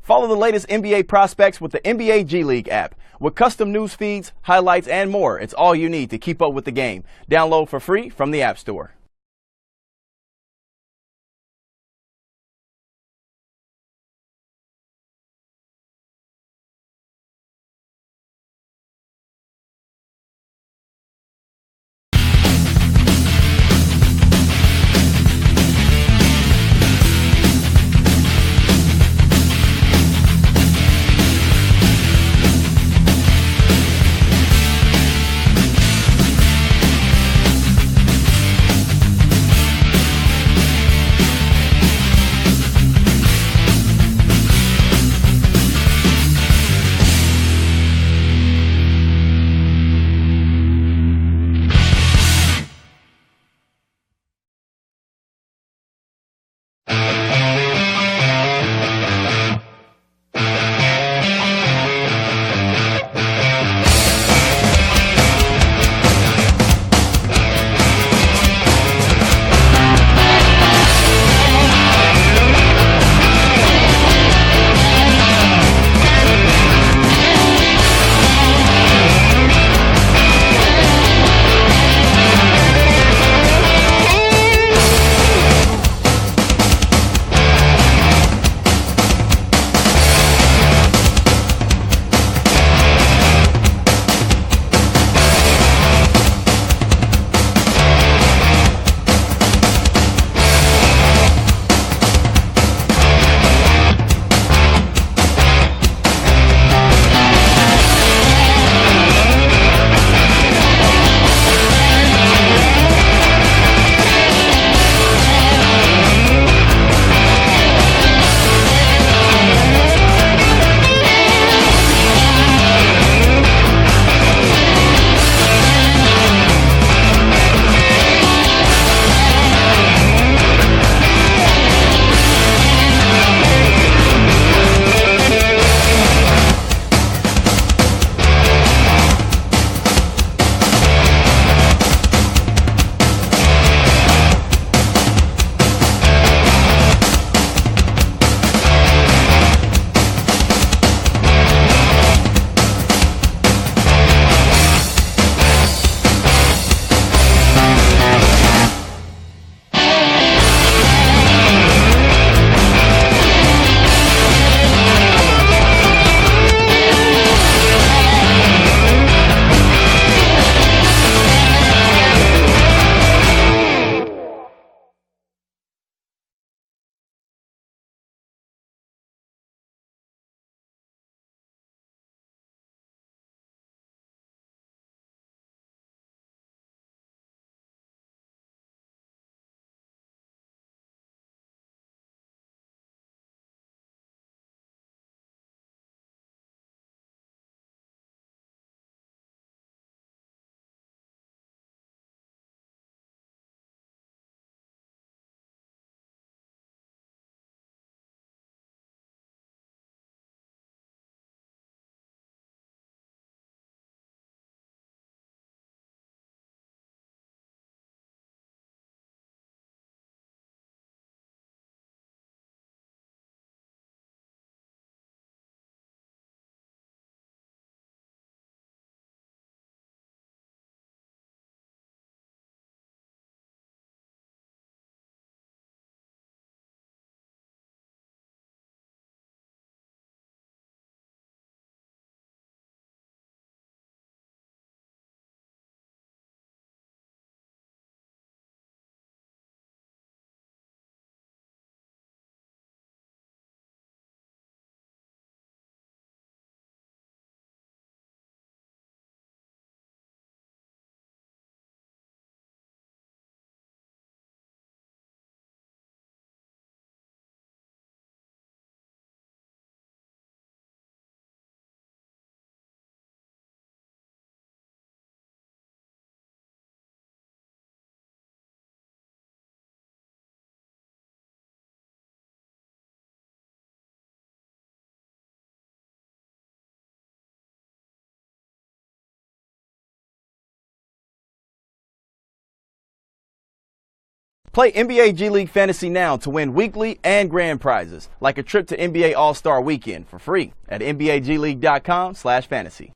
Follow the latest NBA prospects with the NBA G League app. With custom news feeds, highlights, and more, it's all you need to keep up with the game. Download for free from the App Store. Play NBA G League Fantasy now to win weekly and grand prizes, like a trip to NBA All-Star Weekend for free at NBAGleague.com/fantasy.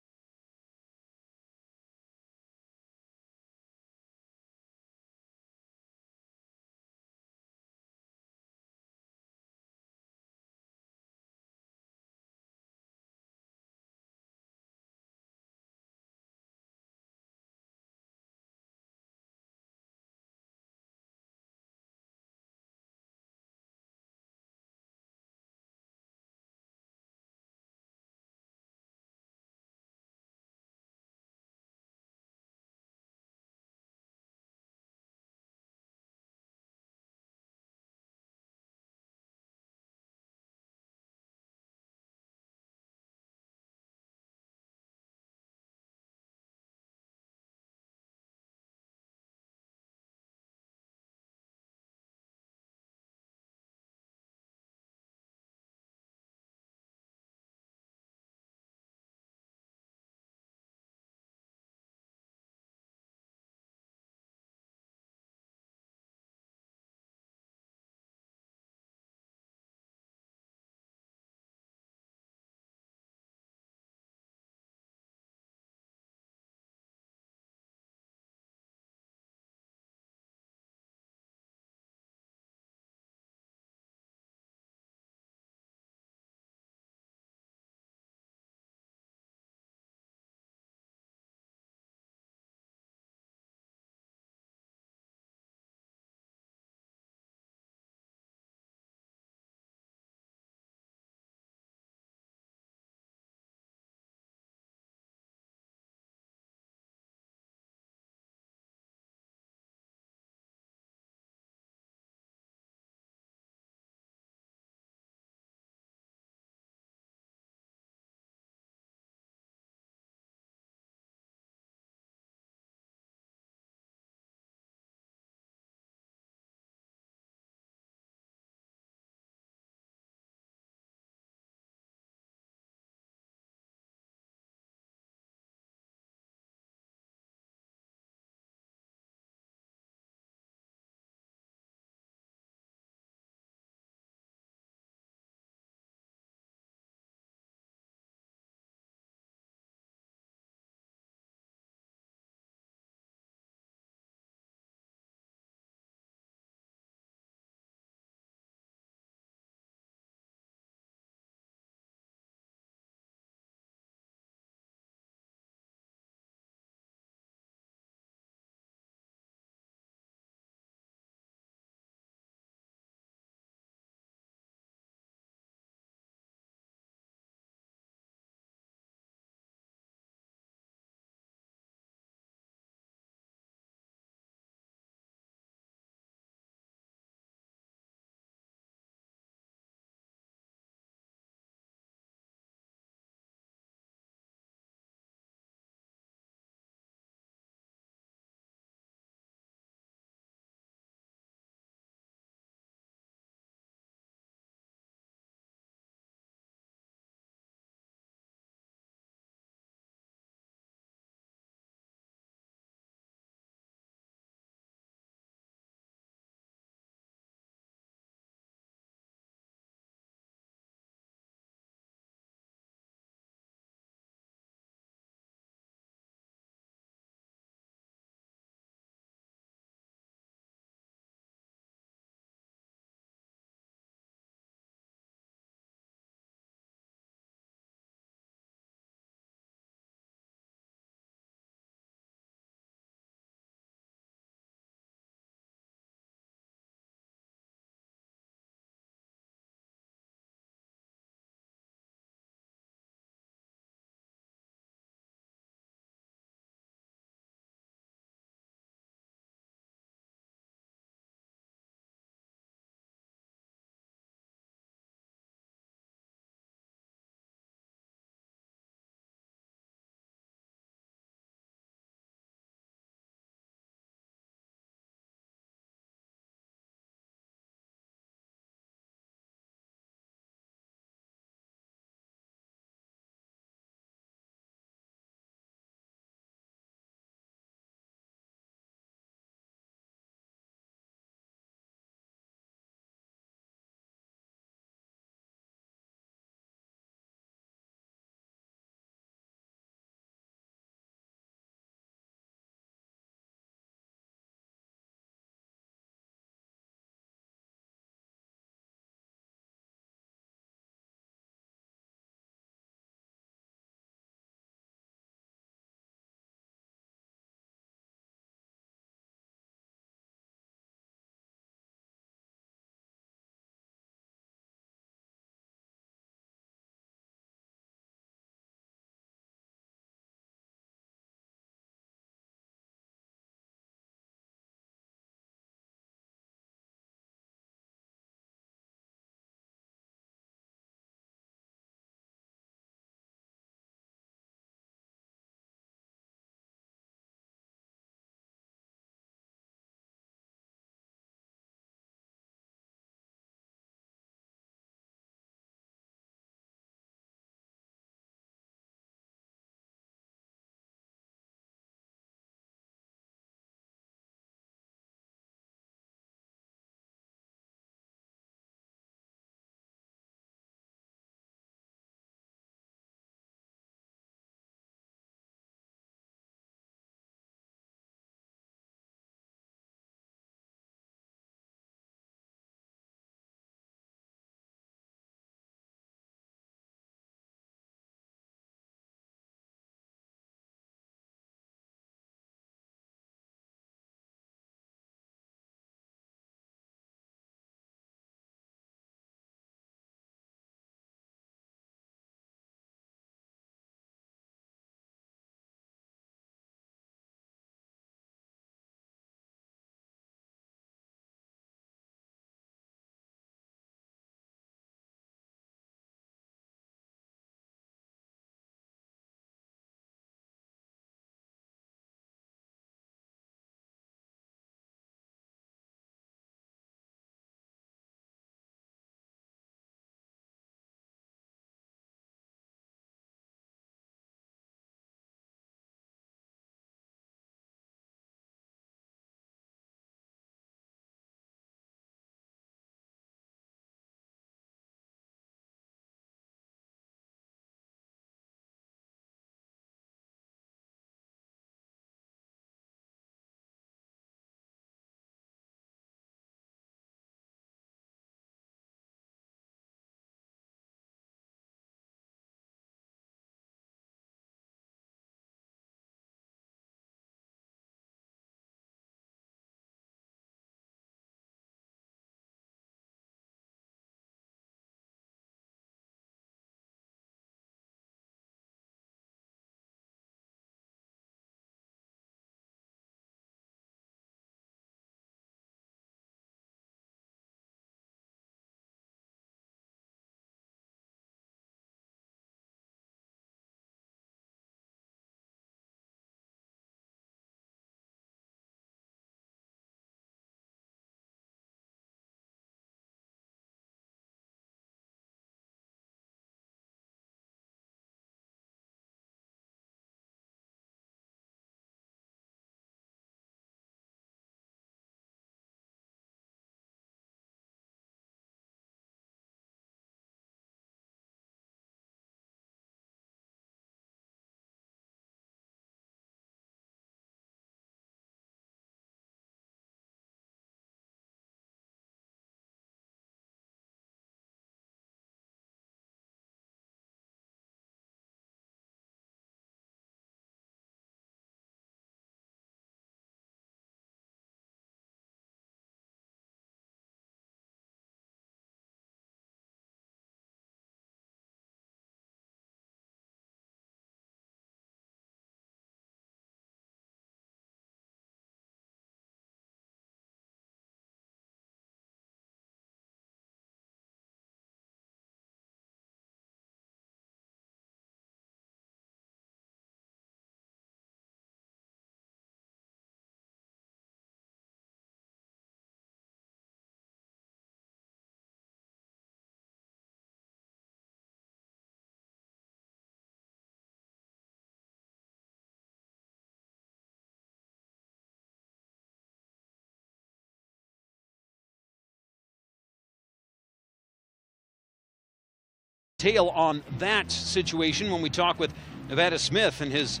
detail on that situation when we talk with Nevada Smith and his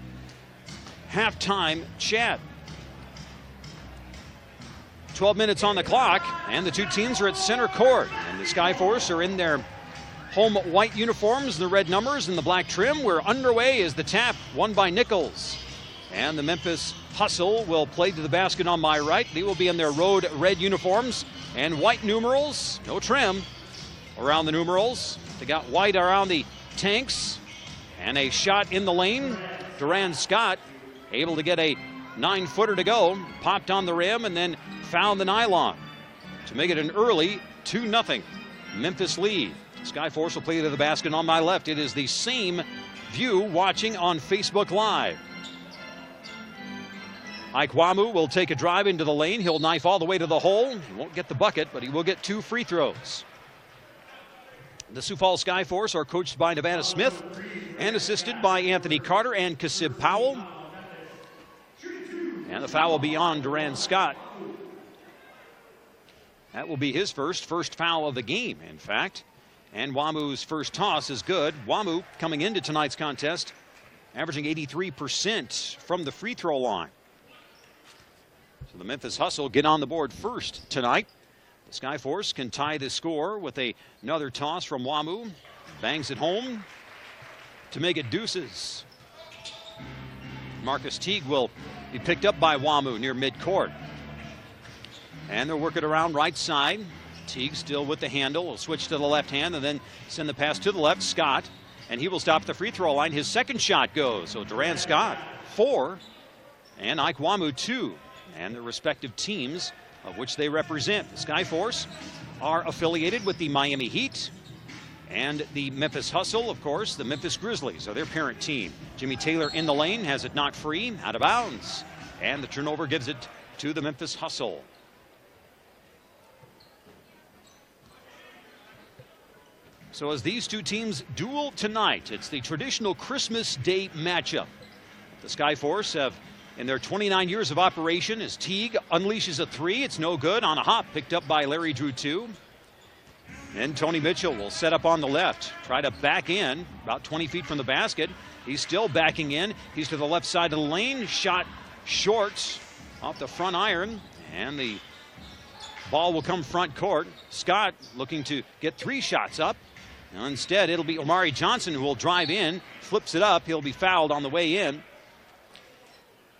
halftime chat. 12 minutes on the clock, and the two teams are at center court. And the Skyforce are in their home white uniforms, the red numbers and the black trim. We're underway as the tap, won by Nichols. And the Memphis Hustle will play to the basket on my right. They will be in their road red uniforms and white numerals, no trim around the numerals. They got white around the tanks, and a shot in the lane. Duran Scott able to get a 9-footer to go, popped on the rim and then found the nylon to make it an early 2-0 Memphis lead. Skyforce will play to the basket on my left. It is the same view watching on Facebook Live. Ikwamu will take a drive into the lane. He'll knife all the way to the hole. He won't get the bucket, but he will get 2 free throws. The Sioux Falls Skyforce are coached by Nevada Smith and assisted by Anthony Carter and Kasib Powell. And the foul will be on Duran Scott. That will be his first foul of the game, in fact. And Wamu's first toss is good. Wamu coming into tonight's contest, averaging 83% from the free throw line. So the Memphis Hustle get on the board first tonight. The Skyforce can tie the score with another toss from Wamu. Bangs it home to make it deuces. Marcus Teague will be picked up by Wamu near midcourt. And they'll work it around right side. Teague still with the handle. Will switch to the left hand and then send the pass to the left. Scott. And he will stop the free throw line. His second shot goes. So Duran Scott 4 and Ikwamu 2. And their respective teams of which they represent. The Skyforce are affiliated with the Miami Heat and the Memphis Hustle, of course. The Memphis Grizzlies are their parent team. Jimmy Taylor in the lane, has it knocked free, out of bounds. And the turnover gives it to the Memphis Hustle. So as these two teams duel tonight, it's the traditional Christmas Day matchup. The Skyforce have, in their 29 years of operation, as Teague unleashes a 3. It's no good on a hop, picked up by Larry Drew 2. And Tony Mitchell will set up on the left, try to back in about 20 feet from the basket. He's still backing in. He's to the left side of the lane. Shot short off the front iron, and the ball will come front court. Scott looking to get 3 shots up. Now instead, it'll be Omari Johnson who will drive in, flips it up. He'll be fouled on the way in.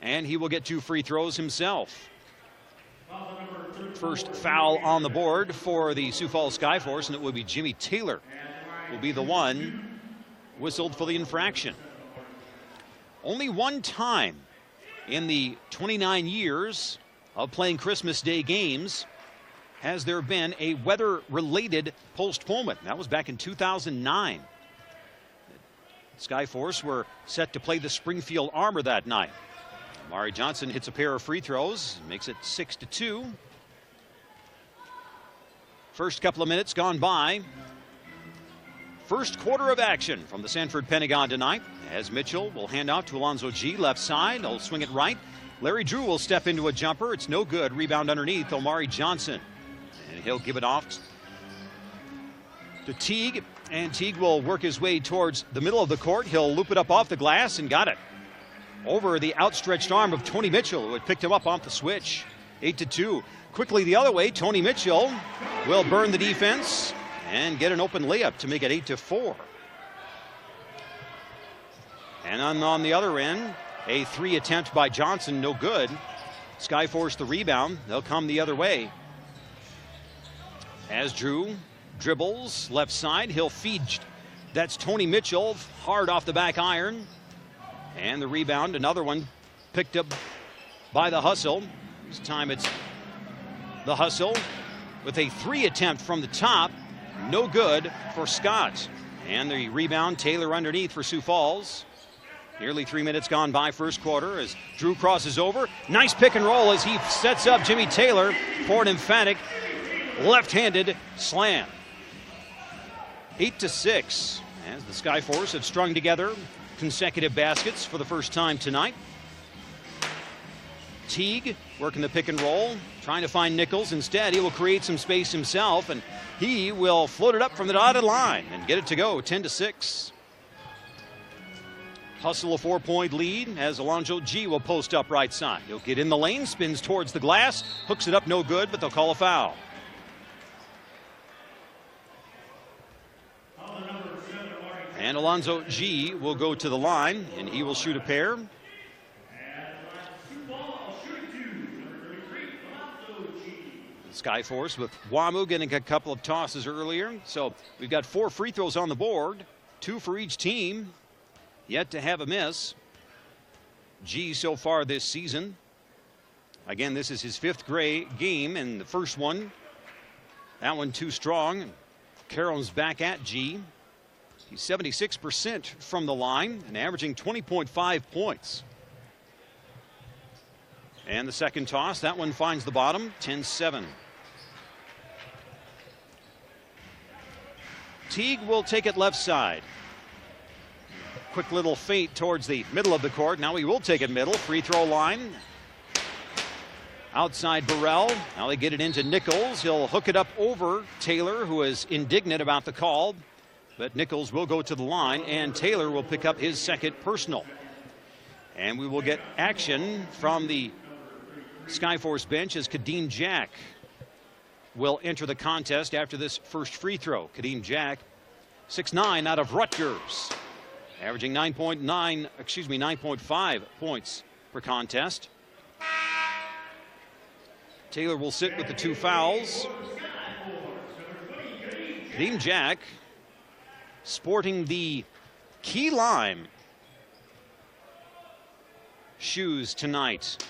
And he will get 2 free throws himself. First foul on the board for the Sioux Falls Skyforce, and it will be Jimmy Taylor will be the one whistled for the infraction. Only one time in the 29 years of playing Christmas Day games has there been a weather-related postponement. That was back in 2009. Skyforce were set to play the Springfield Armor that night. Amari Johnson hits a pair of free throws, makes it 6-2. First couple of minutes gone by. First quarter of action from the Sanford Pentagon tonight, as Mitchell will hand off to Alonzo G, left side. He'll swing it right. Larry Drew will step into a jumper. It's no good. Rebound underneath, Omari Johnson. And he'll give it off to Teague, and Teague will work his way towards the middle of the court. He'll loop it up off the glass and got it over the outstretched arm of Tony Mitchell, who had picked him up off the switch. 8-2. Quickly the other way, Tony Mitchell will burn the defense and get an open layup to make it 8-4. And on the other end, a 3 attempt by Johnson, no good. Skyforce the rebound. They'll come the other way. As Drew dribbles left side, he'll feed. That's Tony Mitchell, hard off the back iron. And the rebound, another one picked up by the Hustle. This time it's the Hustle with a 3 attempt from the top. No good for Scott. And the rebound, Taylor underneath for Sioux Falls. Nearly 3 minutes gone by first quarter as Drew crosses over. Nice pick and roll as he sets up Jimmy Taylor for an emphatic left-handed slam. 8-6 as the Skyforce have strung together consecutive baskets for the first time tonight. Teague working the pick and roll, trying to find Nichols. Instead, he will create some space himself, and he will float it up from the dotted line and get it to go 10-6. Hustle a 4-point lead as Alonzo G will post up right side. He'll get in the lane, spins towards the glass, hooks it up no good, but they'll call a foul. And Alonzo G will go to the line, and he will shoot a pair. Skyforce with Wamu getting a couple of tosses earlier. So we've got 4 free throws on the board, 2 for each team. Yet to have a miss. G so far this season. Again, this is his 5th game, and the first one, that one too strong. Caron's back at G. He's 76% from the line and averaging 20.5 points. And the second toss, that one finds the bottom, 10-7. Teague will take it left side. Quick little feint towards the middle of the court. Now he will take it middle. Free throw line. Outside Burrell. Now they get it into Nichols. He'll hook it up over Taylor, who is indignant about the call. But Nichols will go to the line, and Taylor will pick up his second personal. And we will get action from the Skyforce bench as Kadeem Jack will enter the contest after this first free throw. Kadeem Jack, 6'9" out of Rutgers, averaging 9.5 points per contest. Taylor will sit with the 2 fouls. Kadeem Jack sporting the key lime shoes tonight.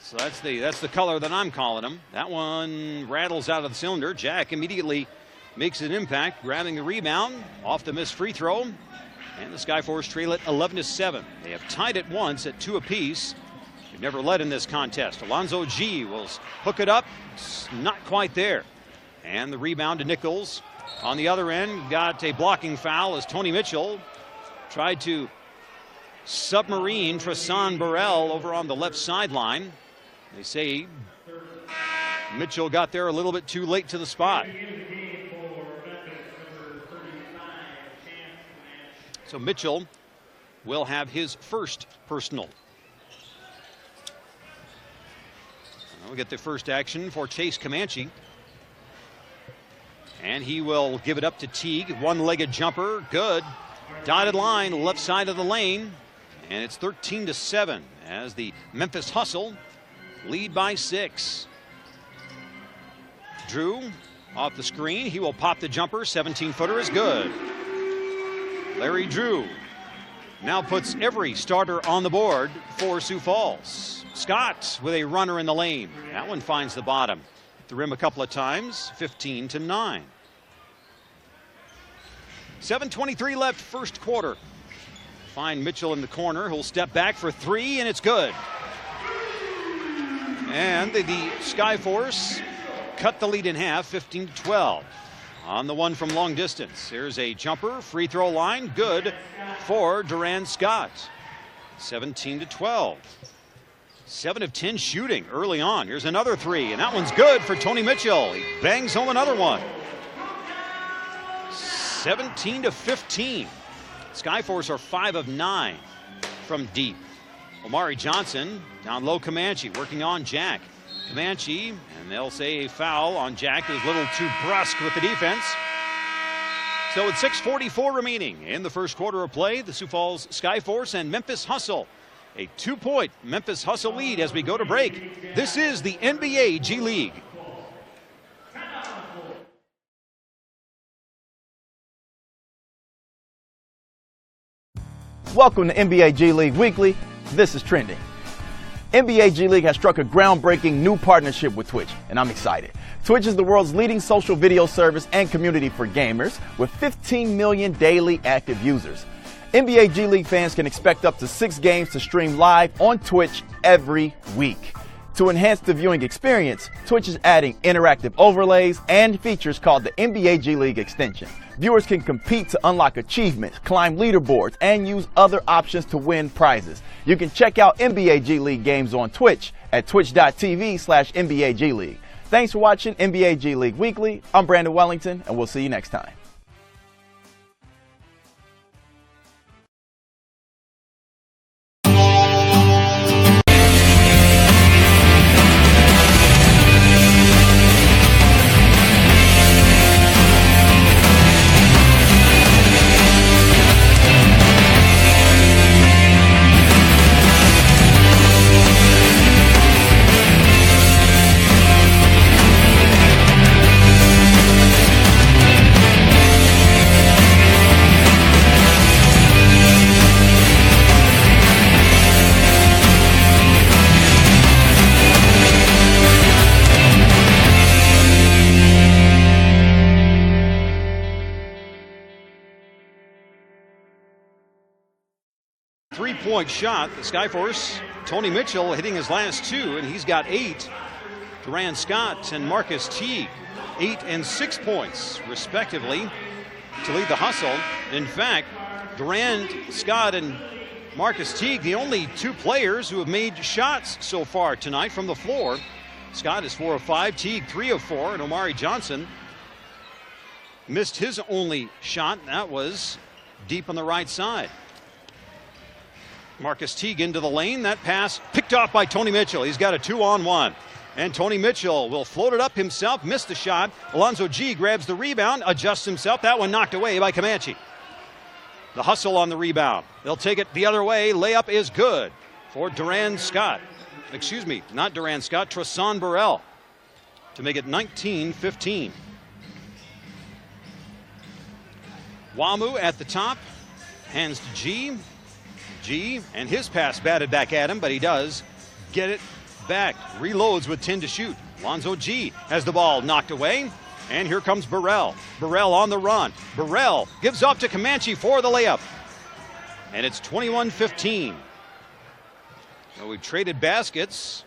So that's the color that I'm calling them. That one rattles out of the cylinder. Jack immediately makes an impact, grabbing the rebound off the missed free throw. And the Skyforce trail it 11-7. They have tied it once at 2 apiece. They've never led in this contest. Alonzo G will hook it up. It's not quite there. And the rebound to Nichols. On the other end, got a blocking foul as Tony Mitchell tried to submarine Tristan Burrell over on the left sideline. They say Mitchell got there a little bit too late to the spot. So Mitchell will have his first personal. We'll get the first action for Chase Comanche. And he will give it up to Teague. One-legged jumper, good. Dotted line, left side of the lane. And it's 13-7 as the Memphis Hustle lead by 6. Drew off the screen. He will pop the jumper. 17-footer is good. Larry Drew now puts every starter on the board for Sioux Falls. Scott with a runner in the lane. That one finds the bottom. The rim a couple of times. 15-9. 7:23 left, first quarter. Find Mitchell in the corner. He'll step back for 3, and it's good. And the Skyforce cut the lead in half, 15-12. On the one from long distance. Here's a jumper, free throw line, good for Duran Scott. 17-12. 7 of 10 shooting early on. Here's another 3, and that one's good for Tony Mitchell. He bangs home another one. 17-15. Skyforce are 5 of 9 from deep. Omari Johnson down low. Comanche working on Jack. Comanche, and they'll say a foul on Jack, who's a little too brusque with the defense. So with 6:44 remaining in the first quarter of play, the Sioux Falls Skyforce and Memphis Hustle. A 2-point Memphis Hustle lead as we go to break. This is the NBA G League. Welcome to NBA G League Weekly. This is Trending. NBA G League has struck a groundbreaking new partnership with Twitch, and I'm excited. Twitch is the world's leading social video service and community for gamers with 15 million daily active users. NBA G League fans can expect up to 6 games to stream live on Twitch every week. To enhance the viewing experience, Twitch is adding interactive overlays and features called the NBA G League extension. Viewers can compete to unlock achievements, climb leaderboards, and use other options to win prizes. You can check out NBA G League games on Twitch at twitch.tv/NBA G League. Thanks for watching NBA G League Weekly. I'm Brandon Wellington, and we'll see you next time. Three-point shot. The Skyforce, Tony Mitchell hitting his last two, and he's got 8. Durant Scott and Marcus Teague, 8 and 6 points, respectively, to lead the hustle. In fact, Durant Scott and Marcus Teague, the only 2 players who have made shots so far tonight from the floor. Scott is 4 of 5, Teague 3 of 4, and Omari Johnson missed his only shot. That was deep on the right side. Marcus Teague into the lane. That pass picked off by Tony Mitchell. He's got a 2-on-1. And Tony Mitchell will float it up himself, missed the shot. Alonzo G grabs the rebound, adjusts himself. That one knocked away by Comanche. The hustle on the rebound. They'll take it the other way. Layup is good for Durant Scott. Excuse me, not Durant Scott, Tristan Burrell to make it 19-15. Wamu at the top, hands to G. G, and his pass batted back at him, but he does get it back. Reloads with 10 to shoot. Lonzo G has the ball knocked away, and here comes Burrell. Burrell on the run. Burrell gives off to Comanche for the layup, and it's 21-15. So we've traded baskets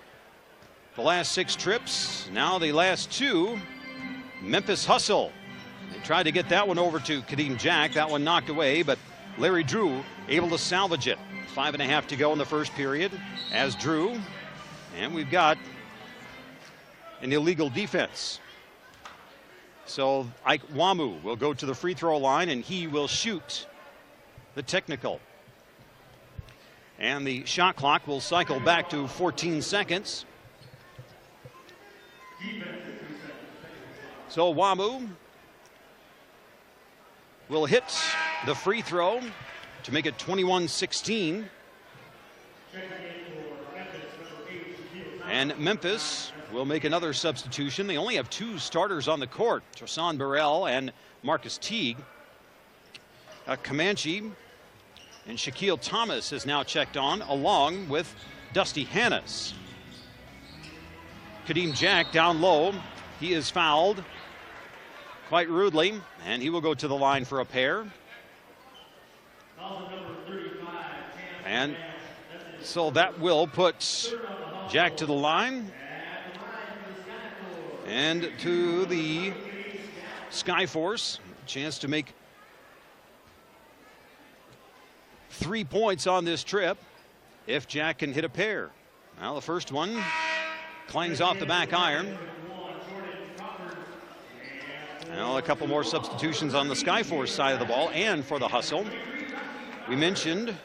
the last 6 trips. Now the last 2, Memphis hustle. They tried to get that one over to Kadeem Jack. That one knocked away, but Larry Drew able to salvage it. 5.5 to go in the first period as Drew. And we've got an illegal defense. So Ike Wamu will go to the free throw line, and he will shoot the technical. And the shot clock will cycle back to 14 seconds. So Wamu will hit the free throw to make it 21-16. And Memphis will make another substitution. They only have 2 starters on the court, Tristan Burrell and Marcus Teague. Comanche and Shaquille Thomas is now checked on, along with Dusty Hannas. Kadeem Jack down low. He is fouled quite rudely, and he will go to the line for a pair. And so that will put Jack to the line. And to the Skyforce, chance to make 3 points on this trip if Jack can hit a pair. Well, the first one clangs off the back iron. Now a couple more substitutions on the Skyforce side of the ball and for the hustle. We mentioned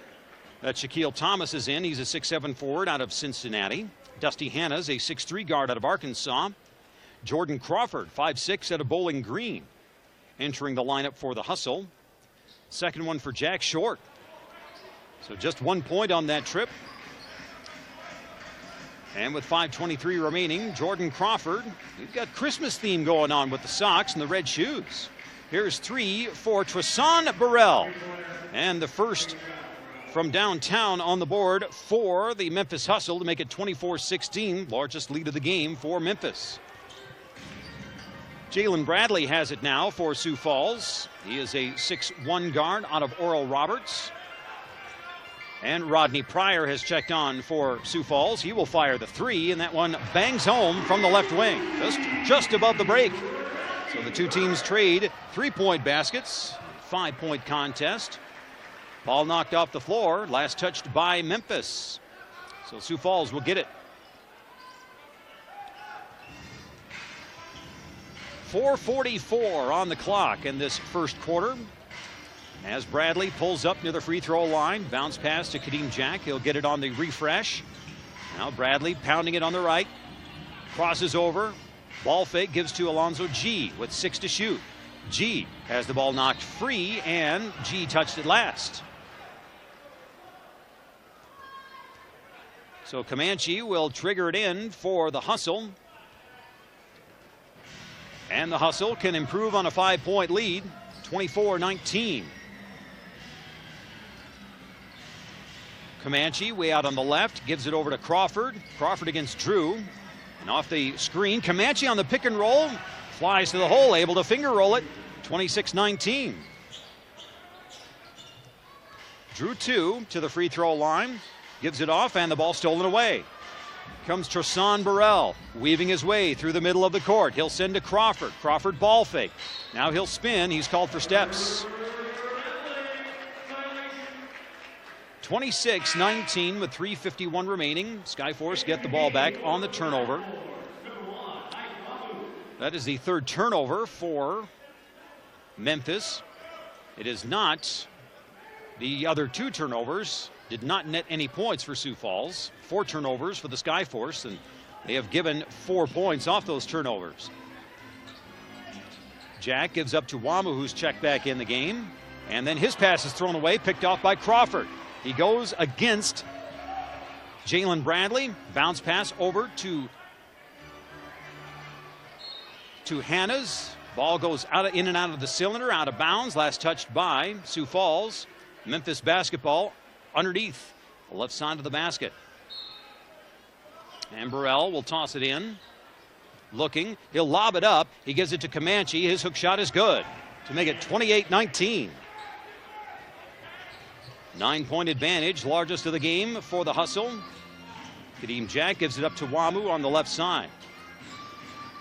that Shaquille Thomas is in. He's a 6'7" forward out of Cincinnati. Dusty Hannas, a 6'3" guard out of Arkansas. Jordan Crawford, 5'6" out of Bowling Green, entering the lineup for the hustle. Second one for Jack Short. So just 1 point on that trip. And with 5:23 remaining, Jordan Crawford. We've got Christmas theme going on with the socks and the red shoes. Here's 3 for Tristan Burrell. And the first from downtown on the board for the Memphis Hustle to make it 24-16, largest lead of the game for Memphis. Jalen Bradley has it now for Sioux Falls. He is a 6'1" guard out of Oral Roberts. And Rodney Pryor has checked on for Sioux Falls. He will fire the three, and that one bangs home from the left wing, just above the break. So the two teams trade three-point baskets, 5-point contest. Ball knocked off the floor, last touched by Memphis. So Sioux Falls will get it. 4:44 on the clock in this first quarter. As Bradley pulls up near the free throw line, bounce pass to Kadeem Jack. He'll get it on the refresh. Now Bradley pounding it on the right. Crosses over. Ball fake gives to Alonzo G with 6 to shoot. G has the ball knocked free, and G touched it last. So Comanche will trigger it in for the Hustle. And the Hustle can improve on a 5-point lead, 24-19. Comanche way out on the left, gives it over to Crawford. Crawford against Drew. And off the screen, Comanche on the pick and roll. Flies to the hole, able to finger roll it, 26-19. Drew 2 to the free throw line. Gives it off, and the ball stolen away. Comes Tristan Burrell, weaving his way through the middle of the court. He'll send to Crawford. Crawford ball fake. Now he'll spin. He's called for steps. 26-19 with 3:51 remaining. Skyforce get the ball back on the turnover. That is the third turnover for Memphis. It is not the other two turnovers. Did not net any points for Sioux Falls. 4 turnovers for the Skyforce, and they have given 4 points off those turnovers. Jack gives up to Wamu, who's checked back in the game. And then his pass is thrown away, picked off by Crawford. He goes against Jalen Bradley. Bounce pass over to Hannas. Ball goes in and out of the cylinder, out of bounds. Last touched by Sioux Falls. Memphis basketball underneath the left side of the basket. And Burrell will toss it in. Looking, he'll lob it up. He gives it to Comanche. His hook shot is good to make it 28-19. 9-point advantage, largest of the game for the Hustle. Kadeem Jack gives it up to Wamu on the left side.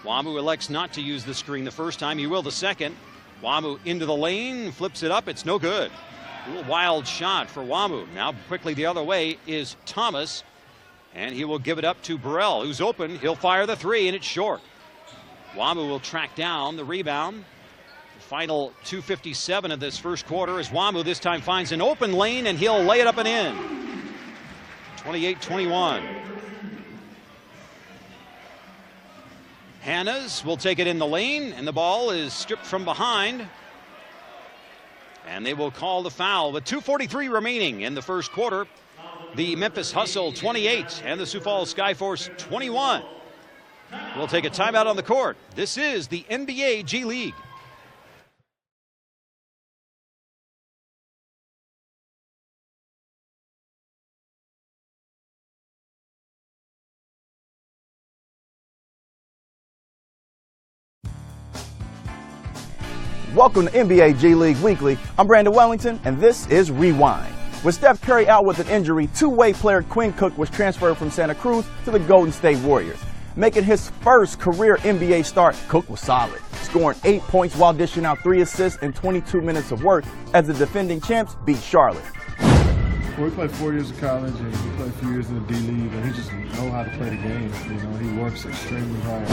Wamu elects not to use the screen the first time. He will the second. Wamu into the lane, flips it up. It's no good. A little wild shot for Wamu. Now quickly the other way is Thomas. And he will give it up to Burrell, who's open. He'll fire the three, and it's short. Wamu will track down the rebound. Final 2:57 of this first quarter as Wamu this time finds an open lane, and he'll lay it up and in. 28-21. Hannas will take it in the lane, and the ball is stripped from behind. And they will call the foul with 2:43 remaining in the first quarter. The Memphis Hustle 28 and the Sioux Falls Skyforce 21. We'll take a timeout on the court. This is the NBA G League. Welcome to NBA G League Weekly. I'm Brandon Wellington, and this is Rewind. With Steph Curry out with an injury, two-way player Quinn Cook was transferred from Santa Cruz to the Golden State Warriors. Making his first career NBA start, Cook was solid, scoring 8 points while dishing out 3 assists in 22 minutes of work as the defending champs beat Charlotte. Well, he played 4 years of college, and he played a few years in the D League, and he just knows how to play the game. You know, he works extremely hard.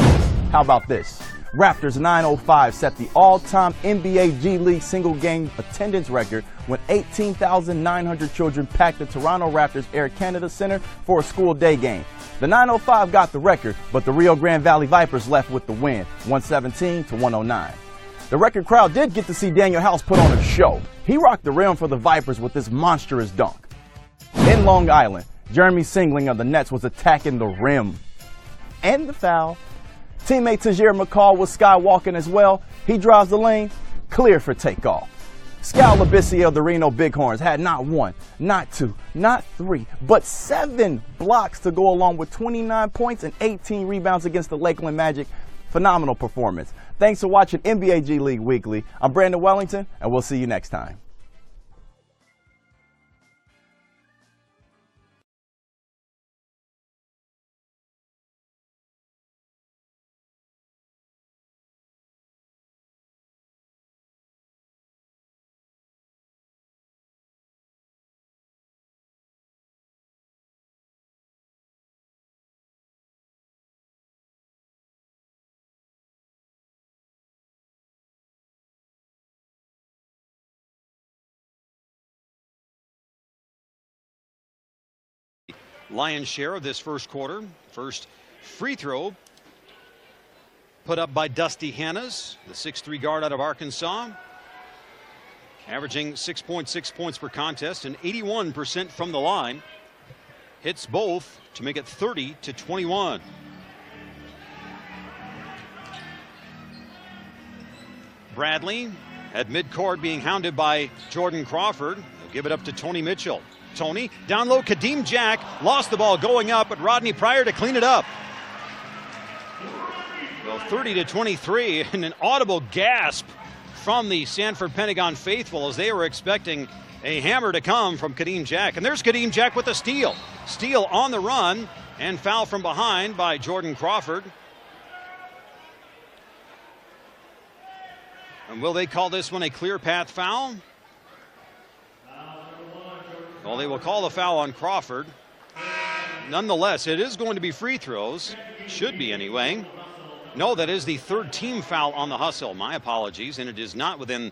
How about this? Raptors 905 set the all-time NBA G League single-game attendance record when 18,900 children packed the Toronto Raptors Air Canada Center for a school day game. The 905 got the record, but the Rio Grande Valley Vipers left with the win, 117-109. The record crowd did get to see Daniel House put on a show. He rocked the rim for the Vipers with this monstrous dunk. In Long Island, Jeremy Singling of the Nets was attacking the rim. And the foul. Teammate Tajir McCall was skywalking as well. He drives the lane, clear for takeoff. Scal Labissi of the Reno Bighorns had not 1, not 2, not 3, but 7 blocks to go along with 29 points and 18 rebounds against the Lakeland Magic. Phenomenal performance. Thanks for watching NBA G League Weekly. I'm Brandon Wellington, and we'll see you next time. lion's share of this first quarter. First free throw put up by Dusty Hannas, the 6'3" guard out of Arkansas, averaging 6.6 points per contest and 81% from the line. Hits both to make it 30-21. Bradley at midcourt being hounded by Jordan Crawford. He'll give it up to Tony Mitchell. Tony down low, Kadeem Jack lost the ball going up, but Rodney Pryor to clean it up. Well, 30-23, and an audible gasp from the Sanford Pentagon faithful as they were expecting a hammer to come from Kadeem Jack. And there's Kadeem Jack with a steal. Steal on the run and foul from behind by Jordan Crawford. And will they call this one a clear path foul? Well, they will call the foul on Crawford. Nonetheless, it is going to be free throws. Should be anyway. No, that is the third team foul on the Hustle. My apologies. And it is not within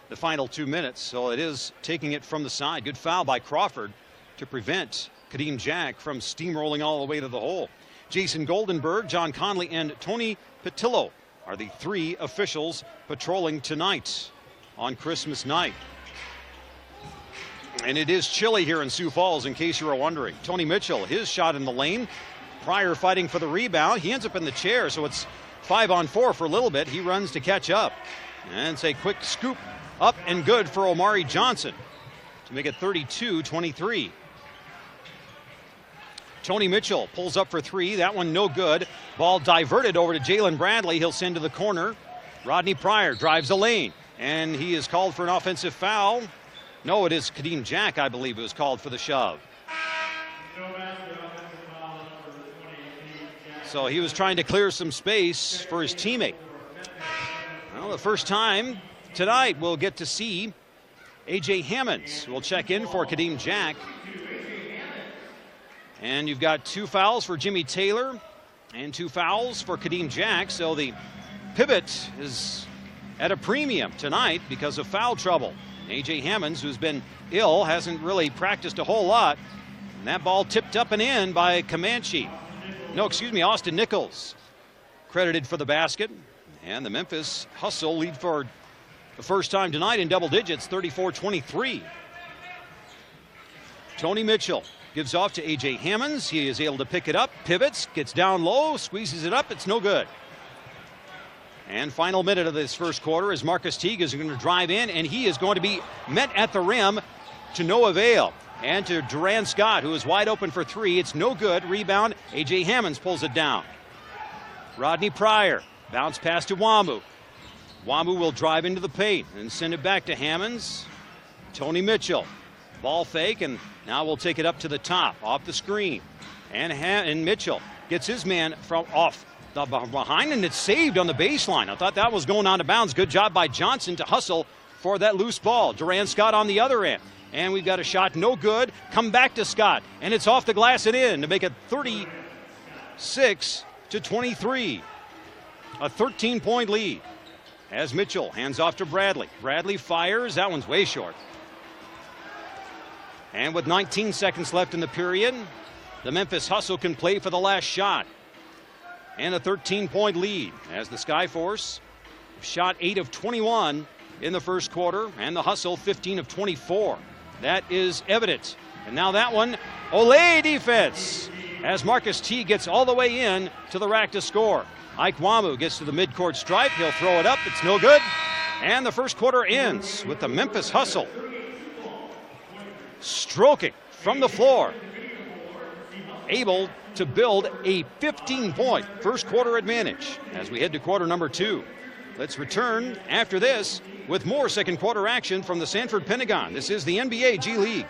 the final 2 minutes. So it is taking it from the side. Good foul by Crawford to prevent Kadeem Jack from steamrolling all the way to the hole. Jason Goldenberg, John Conley, and Tony Petillo are the three officials patrolling tonight on Christmas night. And it is chilly here in Sioux Falls, in case you were wondering. Tony Mitchell, his shot in the lane. Pryor fighting for the rebound. He ends up in the chair, so it's 5-on-4 for a little bit. He runs to catch up. And it's a quick scoop up and good for Omari Johnson to make it 32-23. Tony Mitchell pulls up for three. That one no good. Ball diverted over to Jalen Bradley. He'll send to the corner. Rodney Pryor drives the lane, and he is called for an offensive foul. No, it is Kadeem Jack, I believe, who was called for the shove. So he was trying to clear some space for his teammate. Well, the first time tonight we'll get to see A.J. Hammonds, who will check in for Kadeem Jack. And you've got two fouls for Jimmy Taylor and two fouls for Kadeem Jack. So the pivot is at a premium tonight because of foul trouble. A.J. Hammonds, who's been ill, hasn't really practiced a whole lot. And that ball tipped up and in by Austin Nichols, credited for the basket. And the Memphis Hustle lead for the first time tonight in double digits, 34-23. Tony Mitchell gives off to A.J. Hammonds. He is able to pick it up, pivots, gets down low, squeezes it up. It's no good. And final minute of this first quarter is Marcus Teague is going to drive in, and he is going to be met at the rim to no avail. And to Duran Scott, who is wide open for three. It's no good. Rebound. A.J. Hammonds pulls it down. Rodney Pryor. Bounce pass to Wamu. Wamu will drive into the paint and send it back to Hammonds. Tony Mitchell. Ball fake, and now we'll take it up to the top, off the screen. And Mitchell gets his man from off the behind, and it's saved on the baseline. I thought that was going out of bounds. Good job by Johnson to hustle for that loose ball. Duran Scott on the other end. And we've got a shot, no good. Come back to Scott, and it's off the glass and in to make it 36-23. A 13-point lead as Mitchell hands off to Bradley. Bradley fires. That one's way short. And with 19 seconds left in the period, the Memphis Hustle can play for the last shot. And a 13-point lead as the Skyforce shot 8 of 21 in the first quarter, and the Hustle 15 of 24. That is evident. And now that one, Olay defense, as Marcus T gets all the way in to the rack to score. Ike Wamu gets to the midcourt stripe. He'll throw it up. It's no good. And the first quarter ends with the Memphis Hustle stroking from the floor, able to build a 15-point first quarter advantage as we head to quarter number 2. Let's return after this with more second quarter action from the Sanford Pentagon. This is the NBA G League.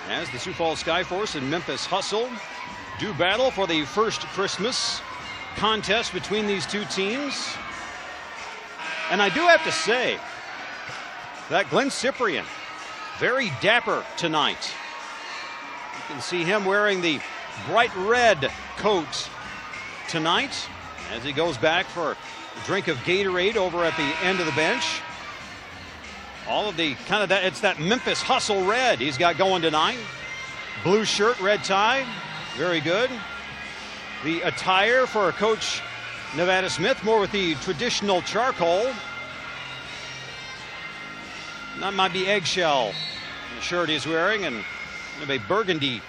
as the Sioux Falls Skyforce and Memphis Hustle do battle for the first Christmas contest between these two teams. And I do have to say that Glenn Cyprian, very dapper tonight. You can see him wearing the bright red coat tonight as he goes back for a drink of Gatorade over at the end of the bench. All of the kind of that, it's that Memphis Hustle red he's got going tonight. Blue shirt, red tie, very good. The attire for Coach Nevada Smith, more with the traditional charcoal. That might be eggshell, the shirt he's wearing, and maybe burgundy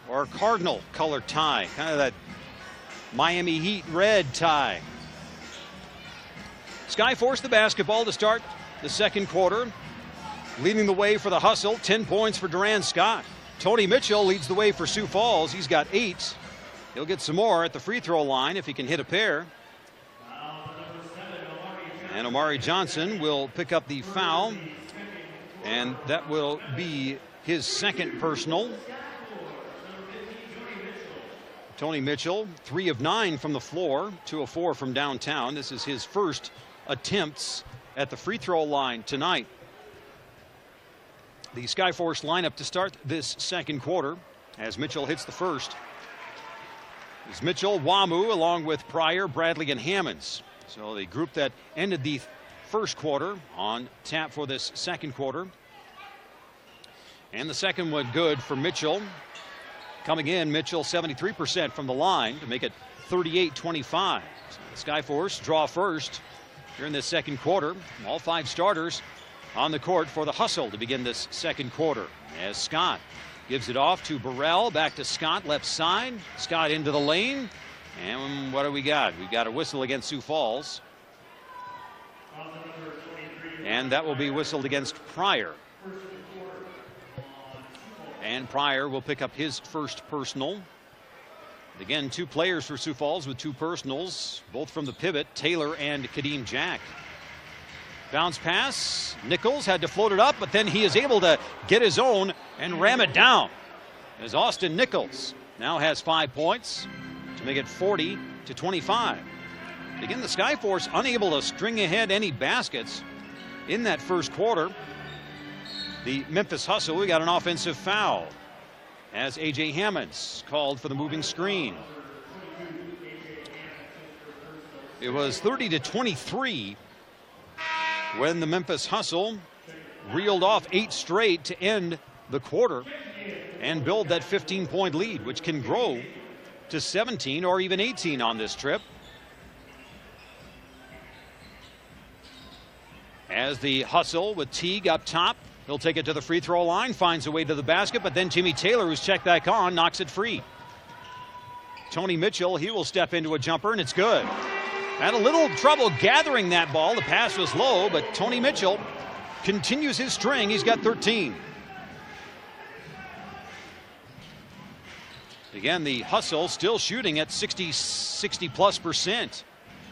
or cardinal color tie, kind of that Miami Heat red tie. Skyforce the basketball to start the second quarter. Leading the way for the Hustle, 10 points for Duran Scott. Tony Mitchell leads the way for Sioux Falls. He's got 8. He'll get some more at the free throw line if he can hit a pair. And Omari Johnson will pick up the foul, and that will be his second personal. Tony Mitchell, 3 of 9 from the floor, 2 of 4 from downtown. This is his first attempts at the free throw line tonight. The Skyforce lineup to start this second quarter as Mitchell hits the first. It's Mitchell, Wamu, along with Pryor, Bradley, and Hammonds. So the group that ended the first quarter on tap for this second quarter. And the second one good for Mitchell. Coming in, Mitchell 73% from the line to make it 38-25. So the Skyforce draw first here in this second quarter. All 5 starters on the court for the Hustle to begin this second quarter. As Scott gives it off to Burrell, back to Scott, left side. Scott into the lane. And what do we got? We've got a whistle against Sioux Falls. And that will be whistled against Pryor. And Pryor will pick up his first personal. Again, 2 players for Sioux Falls with 2 personals, both from the pivot, Taylor and Kadeem Jack. Bounce pass. Nichols had to float it up, but then he is able to get his own and ram it down. As Austin Nichols now has 5 points to make it 40-25. Again, the Skyforce unable to string ahead any baskets in that first quarter. The Memphis Hustle, we got an offensive foul as A.J. Hammonds called for the moving screen. It was 30-23 when the Memphis Hustle reeled off 8 straight to end the quarter and build that 15-point lead, which can grow to 17 or even 18 on this trip. As the Hustle with Teague up top, he'll take it to the free throw line, finds a way to the basket, but then Jimmy Taylor, who's checked back on, knocks it free. Tony Mitchell, he will step into a jumper, and it's good. Had a little trouble gathering that ball. The pass was low, but Tony Mitchell continues his string. He's got 13. Again, the Hustle still shooting at 60+%.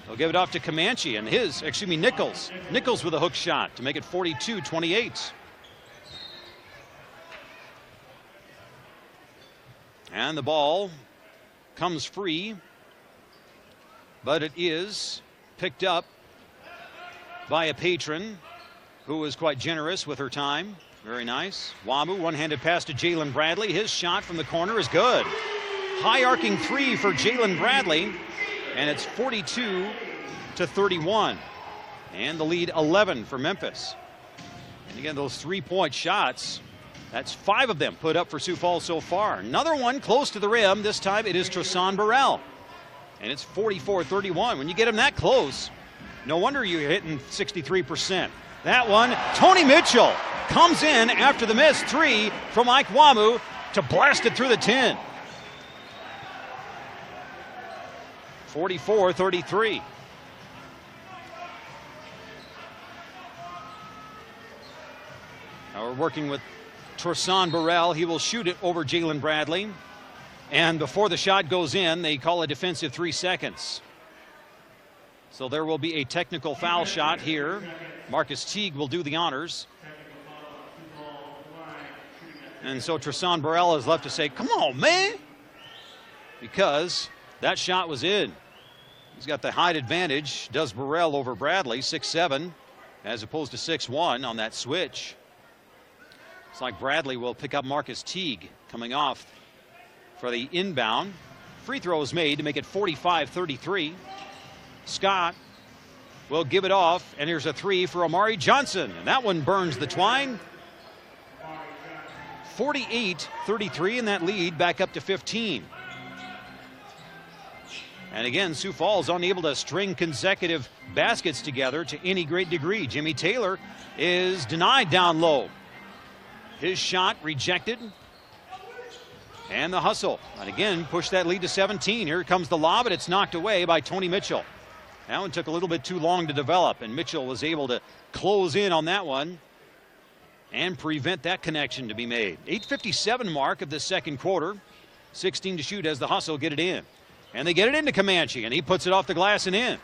They'll give it off to Comanche and Nichols. Nichols with a hook shot to make it 42-28. And the ball comes free, but it is picked up by a patron who was quite generous with her time. Very nice. Wamu, one-handed pass to Jalen Bradley. His shot from the corner is good. High arcing 3 for Jalen Bradley, and it's 42-31. And the lead 11 for Memphis. And again, those 3-point shots, that's 5 of them put up for Sioux Falls so far. Another one close to the rim. This time it is Tristan Burrell. And it's 44-31. When you get him that close, no wonder you're hitting 63%. That one, Tony Mitchell comes in after the missed 3 from Ike Wamu to blast it through the 10. 44-33. Now we're working with Tristan Burrell. He will shoot it over Jalen Bradley. And before the shot goes in, they call a defensive 3 seconds. So there will be a technical foul shot here. Marcus Teague will do the honors. And so Tristan Burrell is left to say, come on, man, because that shot was in. He's got the height advantage, does Burrell over Bradley, 6'7", as opposed to 6'1" on that switch. It's like Bradley will pick up Marcus Teague coming off for the inbound. Free throw is made to make it 45-33. Scott will give it off, and here's a three for Amari Johnson, and that one burns the twine. 48-33, and that lead back up to 15. And again, Sioux Falls unable to string consecutive baskets together to any great degree. Jimmy Taylor is denied down low. His shot rejected. And the hustle. And again, push that lead to 17. Here comes the lob, and it's knocked away by Tony Mitchell. That one took a little bit too long to develop, and Mitchell was able to close in on that one and prevent that connection to be made. 8:57 mark of the second quarter. 16 to shoot as the hustle get it in. And they get it into Comanche, and he puts it off the glass and in.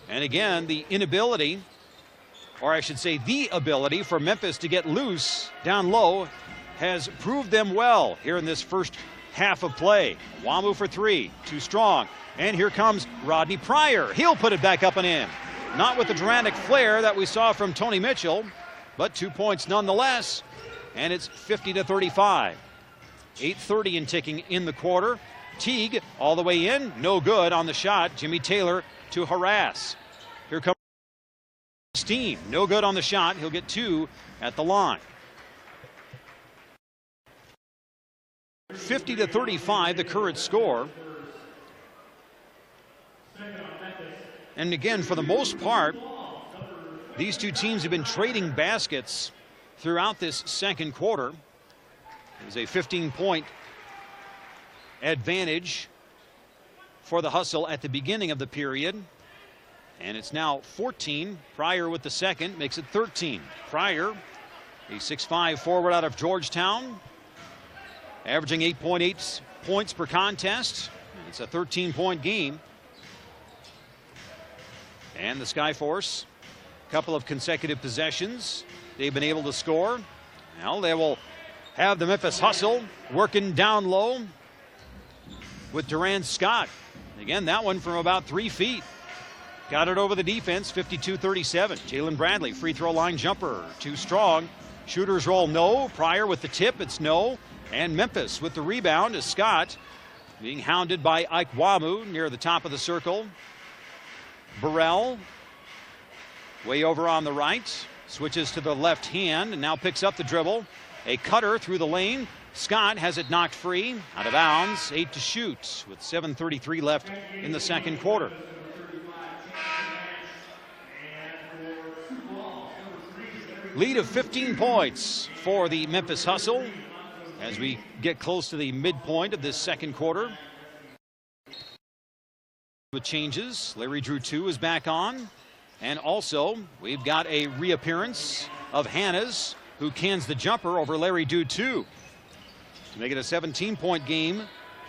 And again, the inability, or I should say the ability for Memphis to get loose down low has proved them well here in this first half of play. Wamu for three, too strong. And here comes Rodney Pryor. He'll put it back up and in. Not with the dramatic flair that we saw from Tony Mitchell, but 2 points nonetheless. And it's 50-35. 8:30 and ticking in the quarter. Teague all the way in, no good on the shot. Jimmy Taylor to harass. Here comes Steam, no good on the shot. He'll get two at the line. 50-35, the current score. And again, for the most part, these two teams have been trading baskets throughout this second quarter. It was a 15-point advantage for the hustle at the beginning of the period. And it's now 14. Pryor with the second makes it 13. Pryor, a 6'5" forward out of Georgetown, averaging 8.8 points per contest. It's a 13-point game. And the Skyforce, a couple of consecutive possessions, they've been able to score. Now they will have the Memphis Hustle working down low with Durant Scott. Again, that one from about 3 feet. Got it over the defense, 52-37. Jalen Bradley, free throw line jumper, too strong. Shooters roll no. Pryor with the tip, it's no. And Memphis with the rebound is Scott being hounded by Ike Wamu near the top of the circle. Burrell way over on the right, switches to the left hand and now picks up the dribble. A cutter through the lane. Scott has it knocked free, out of bounds, 8 to shoot with 7:33 left in the second quarter. Lead of 15 points for the Memphis Hustle as we get close to the midpoint of this second quarter. With changes, Larry Drew 2 is back on. And also, we've got a reappearance of Hannes, who cans the jumper over Larry Drew 2. To make it a 17-point game,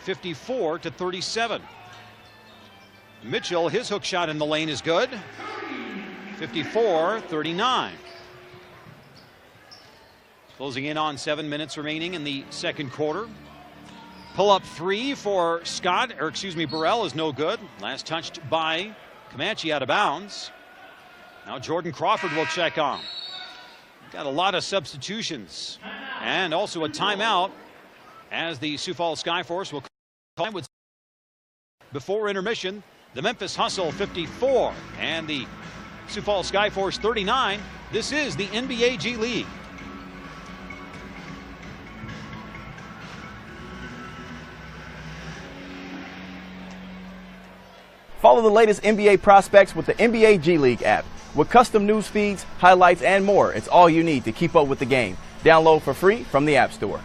54-37. Mitchell, his hook shot in the lane is good. 54-39. Closing in on 7 minutes remaining in the second quarter. Pull up three for Scott, or excuse me, Burrell is no good. Last touched by Comanche out of bounds. Now Jordan Crawford will check on. Got a lot of substitutions and also a timeout as the Sioux Falls Skyforce will call with before intermission. The Memphis Hustle 54 and the Sioux Falls Skyforce 39. This is the NBA G League. Follow the latest NBA prospects with the NBA G League app. With custom news feeds, highlights, and more, it's all you need to keep up with the game. Download for free from the App Store.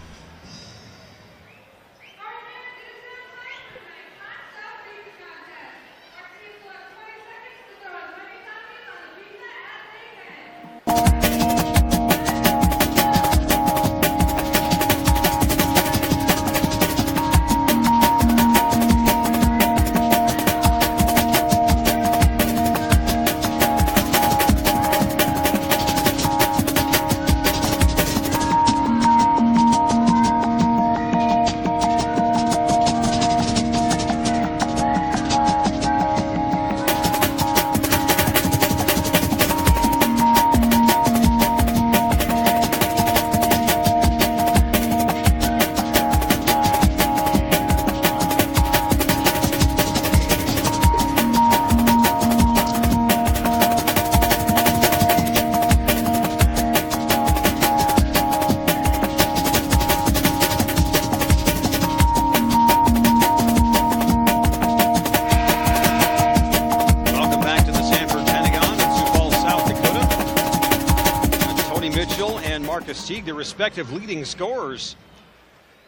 Mitchell and Marcus Teague, the respective leading scorers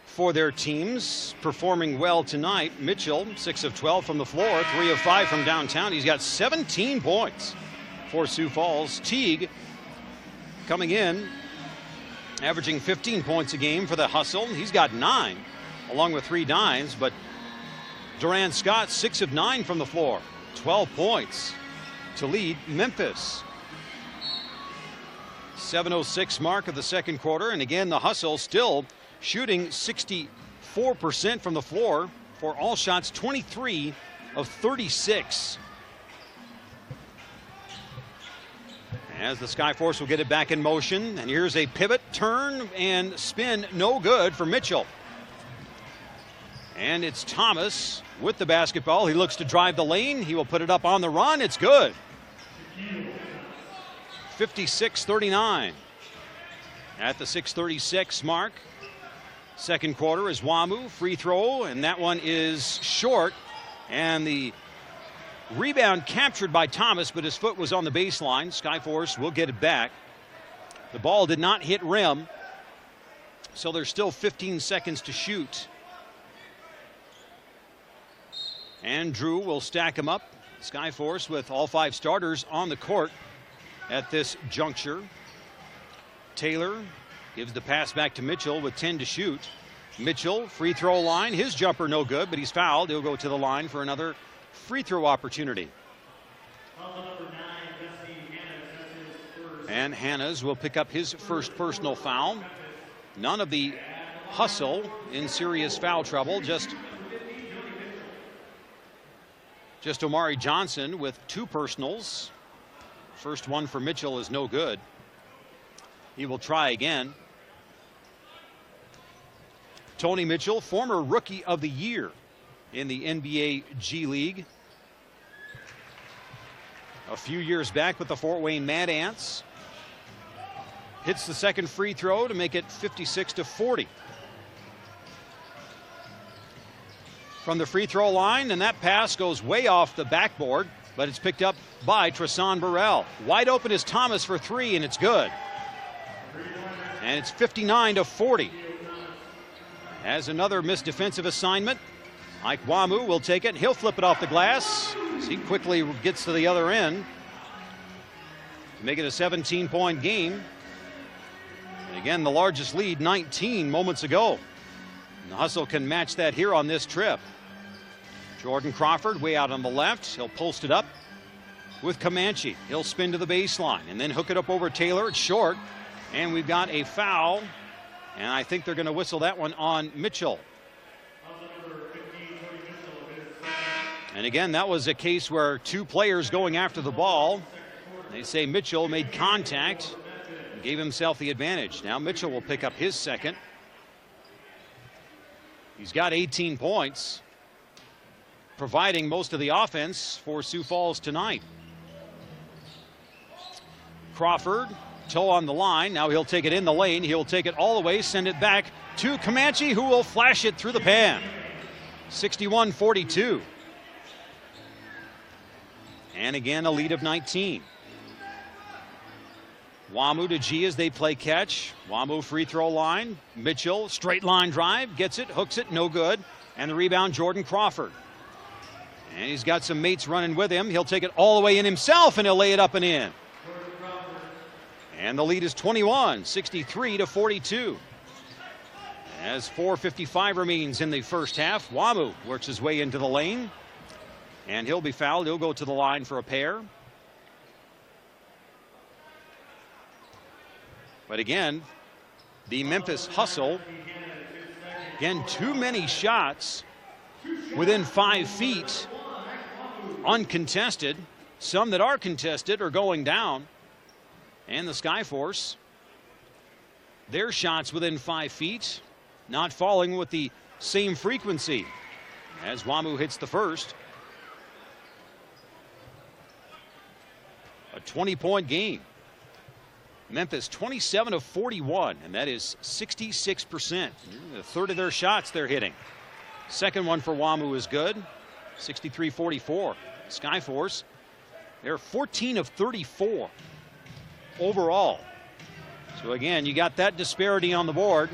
for their teams, performing well tonight. Mitchell, 6 of 12 from the floor, 3 of 5 from downtown. He's got 17 points for Sioux Falls. Teague coming in, averaging 15 points a game for the Hustle. He's got 9, along with 3 dimes, but Duran Scott, 6 of 9 from the floor, 12 points to lead Memphis. 7:06 mark of the second quarter, and again the Hustle still shooting 64% from the floor for all shots, 23 of 36. As the Skyforce will get it back in motion, and here's a pivot, turn, and spin, no good for Mitchell. And it's Thomas with the basketball. He looks to drive the lane. He will put it up on the run. It's good. 56-39 at the 6:36 mark. Second quarter is WAMU, free throw, and that one is short. And the rebound captured by Thomas, but his foot was on the baseline. Skyforce will get it back. The ball did not hit rim, so there's still 15 seconds to shoot. And Drew will stack him up. Skyforce with all 5 starters on the court at this juncture. Taylor gives the pass back to Mitchell with 10 to shoot. Mitchell, free throw line. His jumper no good, but he's fouled. He'll go to the line for another free throw opportunity. And Hannas will pick up his first personal foul. None of the Hustle in serious foul trouble. Just Omari Johnson with 2 personals. First one for Mitchell is no good. He will try again. Tony Mitchell, former Rookie of the Year in the NBA G League. A few years back with the Fort Wayne Mad Ants. Hits the second free throw to make it 56-40. From the free throw line, and that pass goes way off the backboard, but it's picked up by Tristan Burrell. Wide open is Thomas for 3, and it's good. And it's 59-40. As another missed defensive assignment, Ike Wamu will take it. He'll flip it off the glass as he quickly gets to the other end to make it a 17-point game. And again, the largest lead, 19 moments ago. And the Hustle can match that here on this trip. Jordan Crawford way out on the left. He'll post it up with Comanche. He'll spin to the baseline and then hook it up over Taylor. It's short. And we've got a foul. And I think they're going to whistle that one on Mitchell. And again, that was a case where 2 players going after the ball. They say Mitchell made contact and gave himself the advantage. Now Mitchell will pick up his second. He's got 18 points, providing most of the offense for Sioux Falls tonight. Crawford, toe on the line. Now he'll take it in the lane. He'll take it all the way, send it back to Comanche, who will flash it through the pan. 61-42. And again, a lead of 19. Wamu to G as they play catch. Wamu free throw line. Mitchell, straight line drive, gets it, hooks it, no good. And the rebound, Jordan Crawford. And he's got some mates running with him. He'll take it all the way in himself, and he'll lay it up and in. And the lead is 21, 63-42. As 4:55 remains in the first half, Wamu works his way into the lane. And he'll be fouled. He'll go to the line for a pair. But again, the Memphis Hustle, again, too many shots within 5 feet, uncontested. Some that are contested are going down. And the Skyforce, their shots within 5 feet, not falling with the same frequency as Wamu hits the first. A 20-point game. Memphis 27 of 41, and that is 66%. A third of their shots they're hitting. Second one for Wamu is good, 63-44. Skyforce, they're 14 of 34 overall So again, you got that disparity on the board.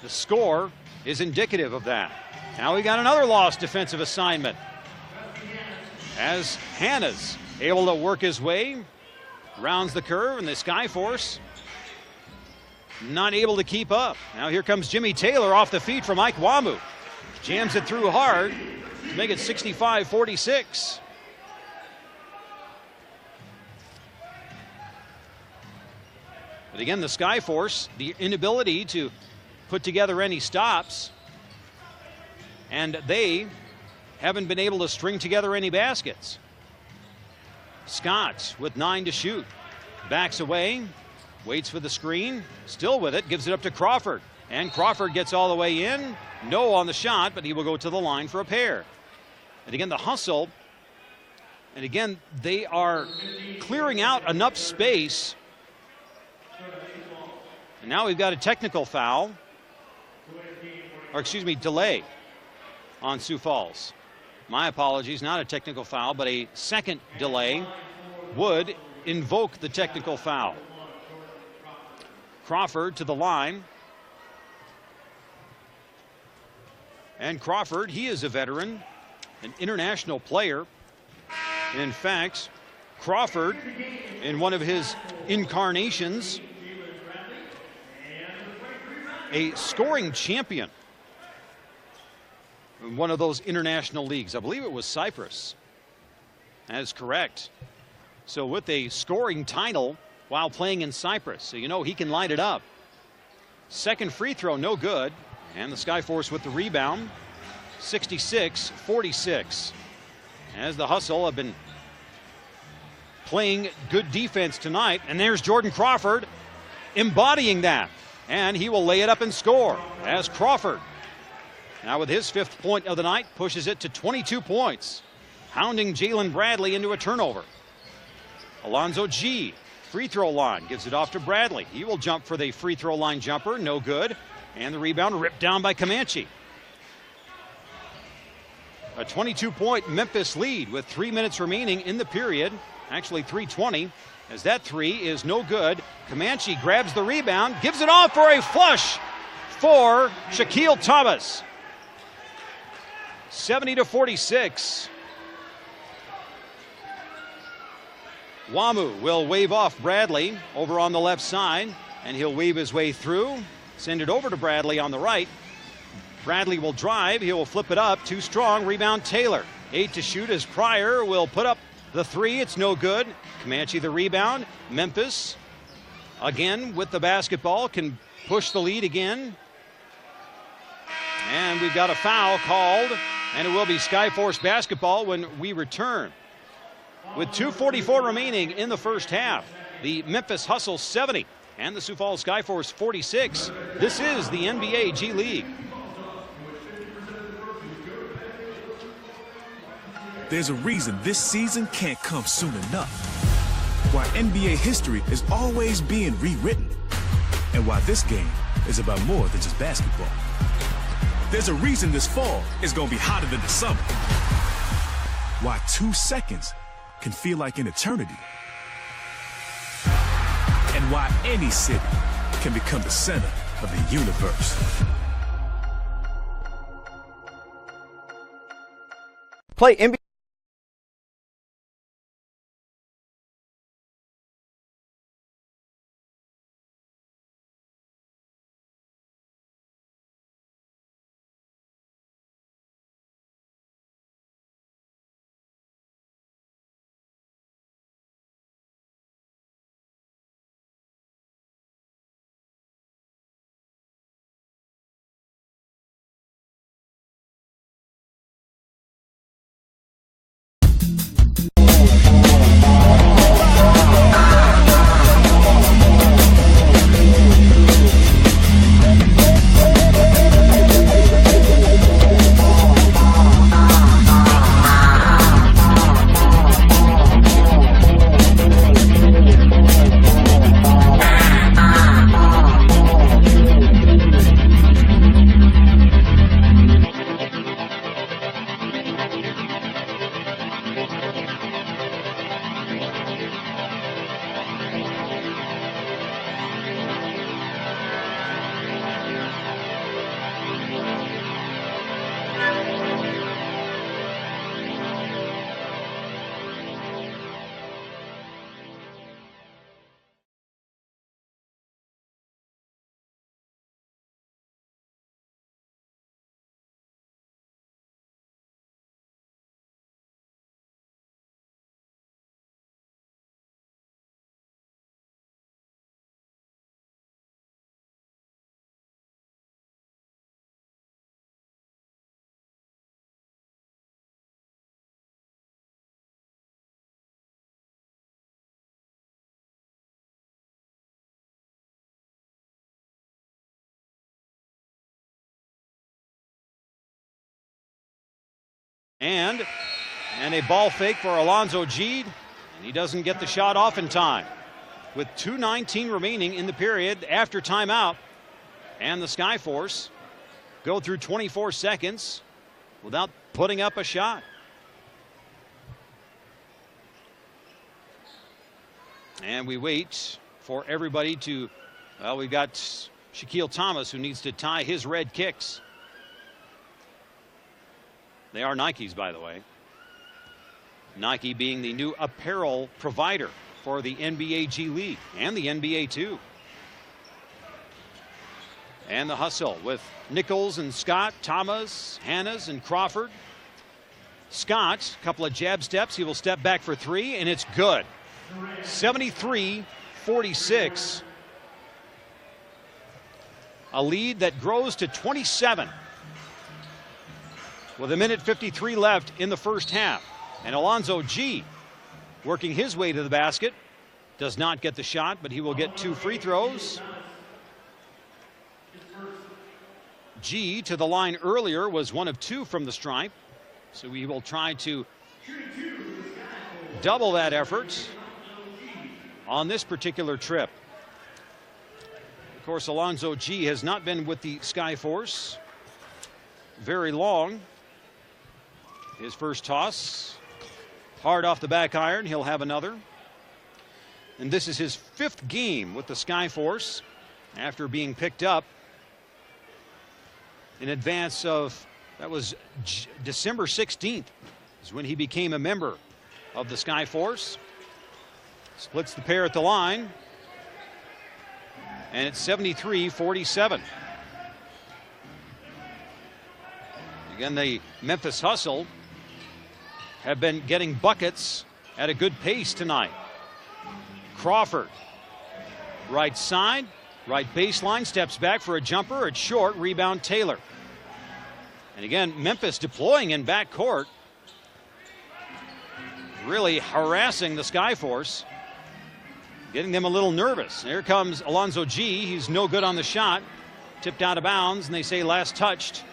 The score is indicative of that. Now we got another lost defensive assignment, as Hannah's able to work his way, rounds the curve, and the Skyforce not able to keep up. Now here comes Jimmy Taylor off the feet from Ike Wamu. Jams it through hard to make it 65-46. But again, the Skyforce, the inability to put together any stops, and they haven't been able to string together any baskets. Scott with 9 to shoot. Backs away, waits for the screen, still with it, gives it up to Crawford. And Crawford gets all the way in. No on the shot, but he will go to the line for a pair. And again, the hustle. And again, they are clearing out enough space. And now we've got a technical foul. Or excuse me, delay on Sioux Falls. My apologies, not a technical foul, but a second delay would invoke the technical foul. Crawford to the line. And Crawford, he is a veteran, an international player. And in fact, Crawford, in one of his incarnations, a scoring champion in one of those international leagues. I believe it was Cyprus. That is correct. So with a scoring title while playing in Cyprus, so you know he can light it up. Second free throw, no good. And the Skyforce with the rebound, 66-46. As the hustle have been playing good defense tonight. And there's Jordan Crawford embodying that. And he will lay it up and score as Crawford, now with his 5th point of the night, pushes it to 22 points, hounding Jalen Bradley into a turnover. Alonzo G, free throw line, gives it off to Bradley. He will jump for the free throw line jumper, no good. And the rebound ripped down by Comanche. A 22-point Memphis lead with 3 minutes remaining in the period. Actually 3:20, as that three is no good. Comanche grabs the rebound, gives it off for a flush for Shaquille Thomas. 70-46. Wamu will wave off Bradley over on the left side, and he'll weave his way through. Send it over to Bradley on the right. Bradley will drive. He will flip it up. Too strong. Rebound Taylor. 8 to shoot as Pryor will put up the three. It's no good. Comanche the rebound. Memphis again with the basketball can push the lead again. And we've got a foul called, and it will be Skyforce basketball when we return. With 2:44 remaining in the first half, the Memphis Hustle 70. And the Sioux Falls Skyforce 46. This is the NBA G League. There's a reason this season can't come soon enough. Why NBA history is always being rewritten. And why this game is about more than just basketball. There's a reason this fall is going to be hotter than the summer. Why 2 seconds can feel like an eternity. And why any city can become the center of the universe. Play NBA. And a ball fake for Alonzo G, and he doesn't get the shot off in time. With 2:19 remaining in the period after timeout, and the Skyforce go through 24 seconds without putting up a shot. And we wait for everybody to, well, we've got Shaquille Thomas who needs to tie his red kicks. They are Nikes, by the way. Nike being the new apparel provider for the NBA G League and the NBA too. And the hustle with Nichols and Scott, Thomas, Hannes and Crawford. Scott, a couple of jab steps. He will step back for three, and it's good. 73-46. A lead that grows to 27 with 1:53 left in the first half. And Alonzo G working his way to the basket. Does not get the shot, but he will get 2 free throws. G to the line earlier was 1 of 2 from the stripe. So he will try to double that effort on this particular trip. Of course, Alonzo G has not been with the Skyforce very long. His first toss, hard off the back iron. He'll have another. And this is his 5th game with the Skyforce after being picked up in advance of, that was December 16th is when he became a member of the Skyforce. Splits the pair at the line. And it's 73-47. Again, the Memphis Hustle have been getting buckets at a good pace tonight. Crawford, right side, right baseline, steps back for a jumper. It's short, rebound Taylor. And again, Memphis deploying in backcourt, really harassing the Skyforce, getting them a little nervous. Here comes Alonzo G. He's no good on the shot. Tipped out of bounds, and they say last touched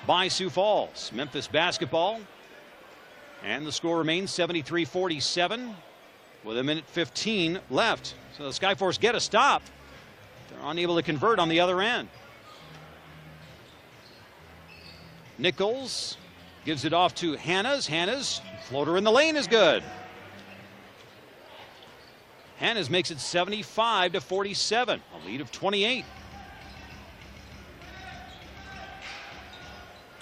by Sioux Falls. Memphis basketball. And the score remains 73-47 with 1:15 left. So the Skyforce get a stop. They're unable to convert on the other end. Nichols gives it off to Hannes. Hannes, floater in the lane is good. Hannes makes it 75-47, a lead of 28.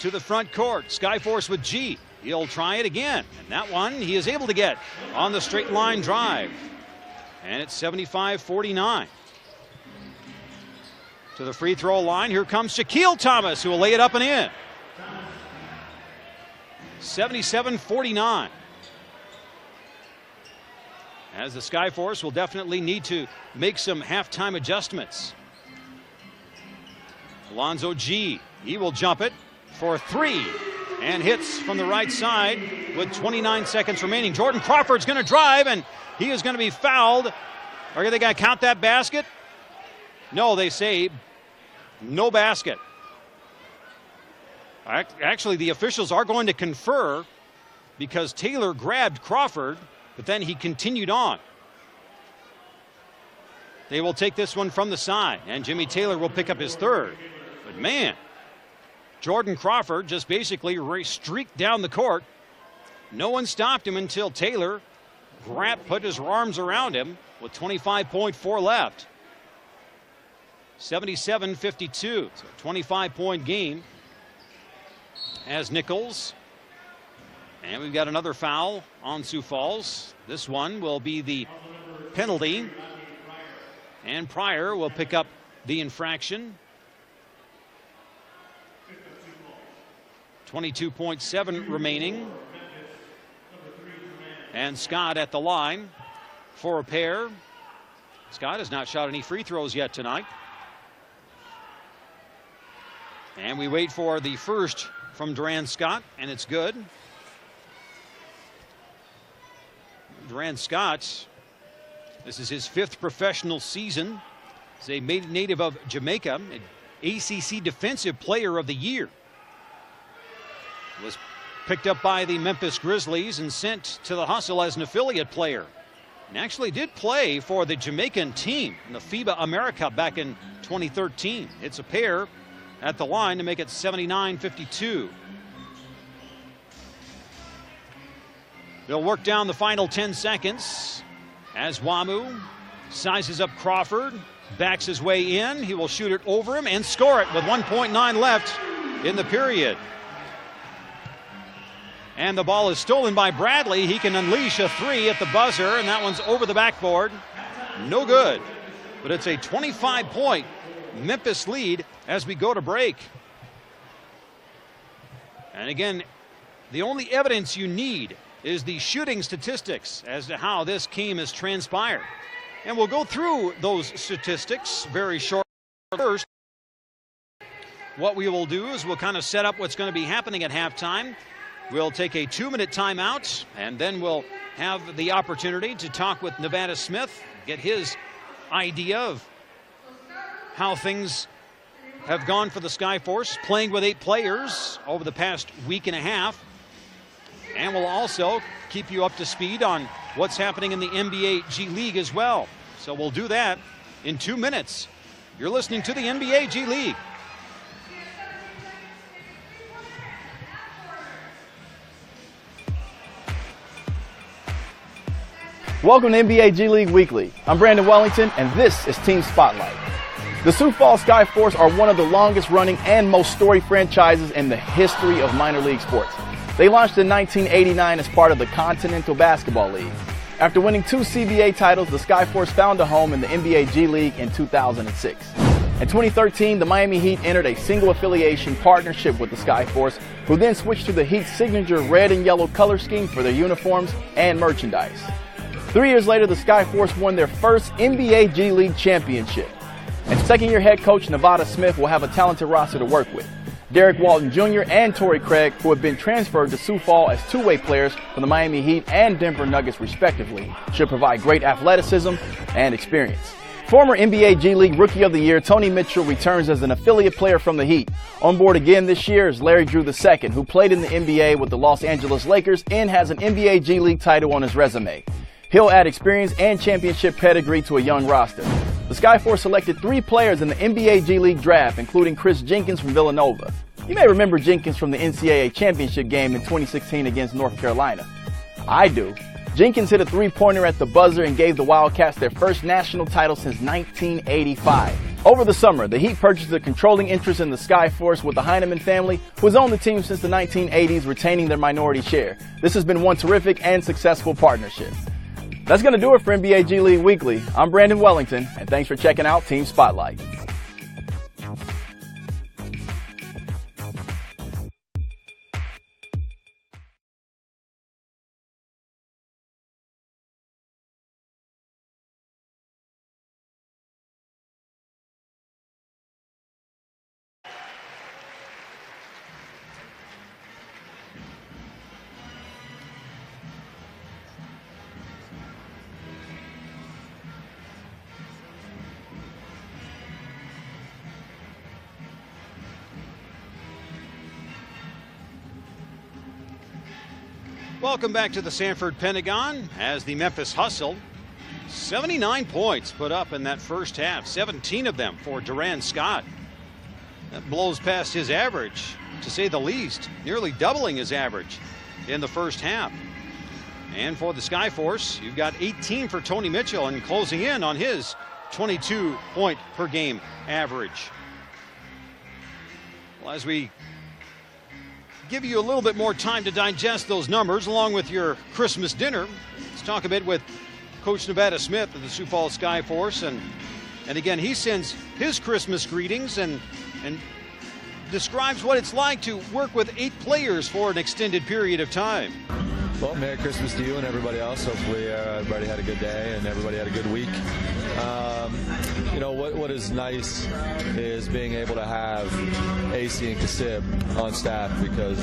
To the front court, Skyforce with G. He'll try it again, and that one he is able to get on the straight line drive. And it's 75-49. To the free throw line, here comes Shaquille Thomas, who will lay it up and in. 77-49. As the Skyforce will definitely need to make some halftime adjustments. Alonzo G, he will jump it for 3 and hits from the right side with 29 seconds remaining. Jordan Crawford's going to drive, and he is going to be fouled. Are they going to count that basket? No, they say no basket. Actually, the officials are going to confer because Taylor grabbed Crawford, but then he continued on. They will take this one from the side, and Jimmy Taylor will pick up his 3rd. But man, Jordan Crawford just basically streaked down the court. No one stopped him until Taylor put his arms around him with 25.4 left. 77-52, so 25-point game as Nichols. And we've got another foul on Sioux Falls. This one will be the penalty. And Pryor will pick up the infraction. 22.7 remaining. And Scott at the line for a pair. Scott has not shot any free throws yet tonight. And we wait for the first from Durant Scott, and it's good. Durant Scott, this is his 5th professional season. He's a native of Jamaica, an ACC Defensive Player of the Year. Was picked up by the Memphis Grizzlies and sent to the Hustle as an affiliate player. And actually did play for the Jamaican team in the FIBA America back in 2013. It's a pair at the line to make it 79-52. They'll work down the final 10 seconds as Wamu sizes up Crawford, backs his way in. He will shoot it over him and score it with 1.9 left in the period. And the ball is stolen by Bradley. He can unleash a three at the buzzer, and that one's over the backboard. No good. But it's a 25-point Memphis lead as we go to break. And again, the only evidence you need is the shooting statistics as to how this game has transpired. And we'll go through those statistics very shortly. First, what we will do is we'll kind of set up what's going to be happening at halftime. We'll take a 2-minute timeout, and then we'll have the opportunity to talk with Nevada Smith, get his idea of how things have gone for the Skyforce, playing with 8 players over the past week and a half. And we'll also keep you up to speed on what's happening in the NBA G League as well. So we'll do that in 2 minutes. You're listening to the NBA G League. Welcome to NBA G League Weekly. I'm Brandon Wellington, and this is Team Spotlight. The Sioux Falls Skyforce are one of the longest running and most storied franchises in the history of minor league sports. They launched in 1989 as part of the Continental Basketball League. After winning 2 CBA titles, the Skyforce found a home in the NBA G League in 2006. In 2013, the Miami Heat entered a single affiliation partnership with the Skyforce, who then switched to the Heat's signature red and yellow color scheme for their uniforms and merchandise. 3 years later, the Skyforce won their first NBA G League championship. And second-year head coach Nevada Smith will have a talented roster to work with. Derek Walton Jr. and Torrey Craig, who have been transferred to Sioux Falls as two-way players for the Miami Heat and Denver Nuggets respectively, should provide great athleticism and experience. Former NBA G League Rookie of the Year Tony Mitchell returns as an affiliate player from the Heat. On board again this year is Larry Drew II, who played in the NBA with the Los Angeles Lakers and has an NBA G League title on his resume. He'll add experience and championship pedigree to a young roster. The Skyforce selected 3 players in the NBA G League draft, including Chris Jenkins from Villanova. You may remember Jenkins from the NCAA championship game in 2016 against North Carolina. I do. Jenkins hit a 3-pointer at the buzzer and gave the Wildcats their first national title since 1985. Over the summer, the Heat purchased a controlling interest in the Skyforce with the Heineman family, who has owned the team since the 1980s, retaining their minority share. This has been one terrific and successful partnership. That's going to do it for NBA G League Weekly. I'm Brandon Wellington, and thanks for checking out Team Spotlight. Welcome back to the Sanford Pentagon as the Memphis Hustle. 79 points put up in that first half, 17 of them for Duran Scott. That blows past his average, to say the least, nearly doubling his average in the first half. And for the Skyforce, you've got 18 for Tony Mitchell and closing in on his 22-point per game average. Well, as we give you a little bit more time to digest those numbers along with your Christmas dinner, let's talk a bit with Coach Nevada Smith of the Sioux Falls Skyforce. And again, he sends his Christmas greetings and describes what it's like to work with 8 players for an extended period of time. Well, Merry Christmas to you and everybody else. Hopefully everybody had a good day and everybody had a good week. know, what is nice is being able to have AC and Kasib on staff because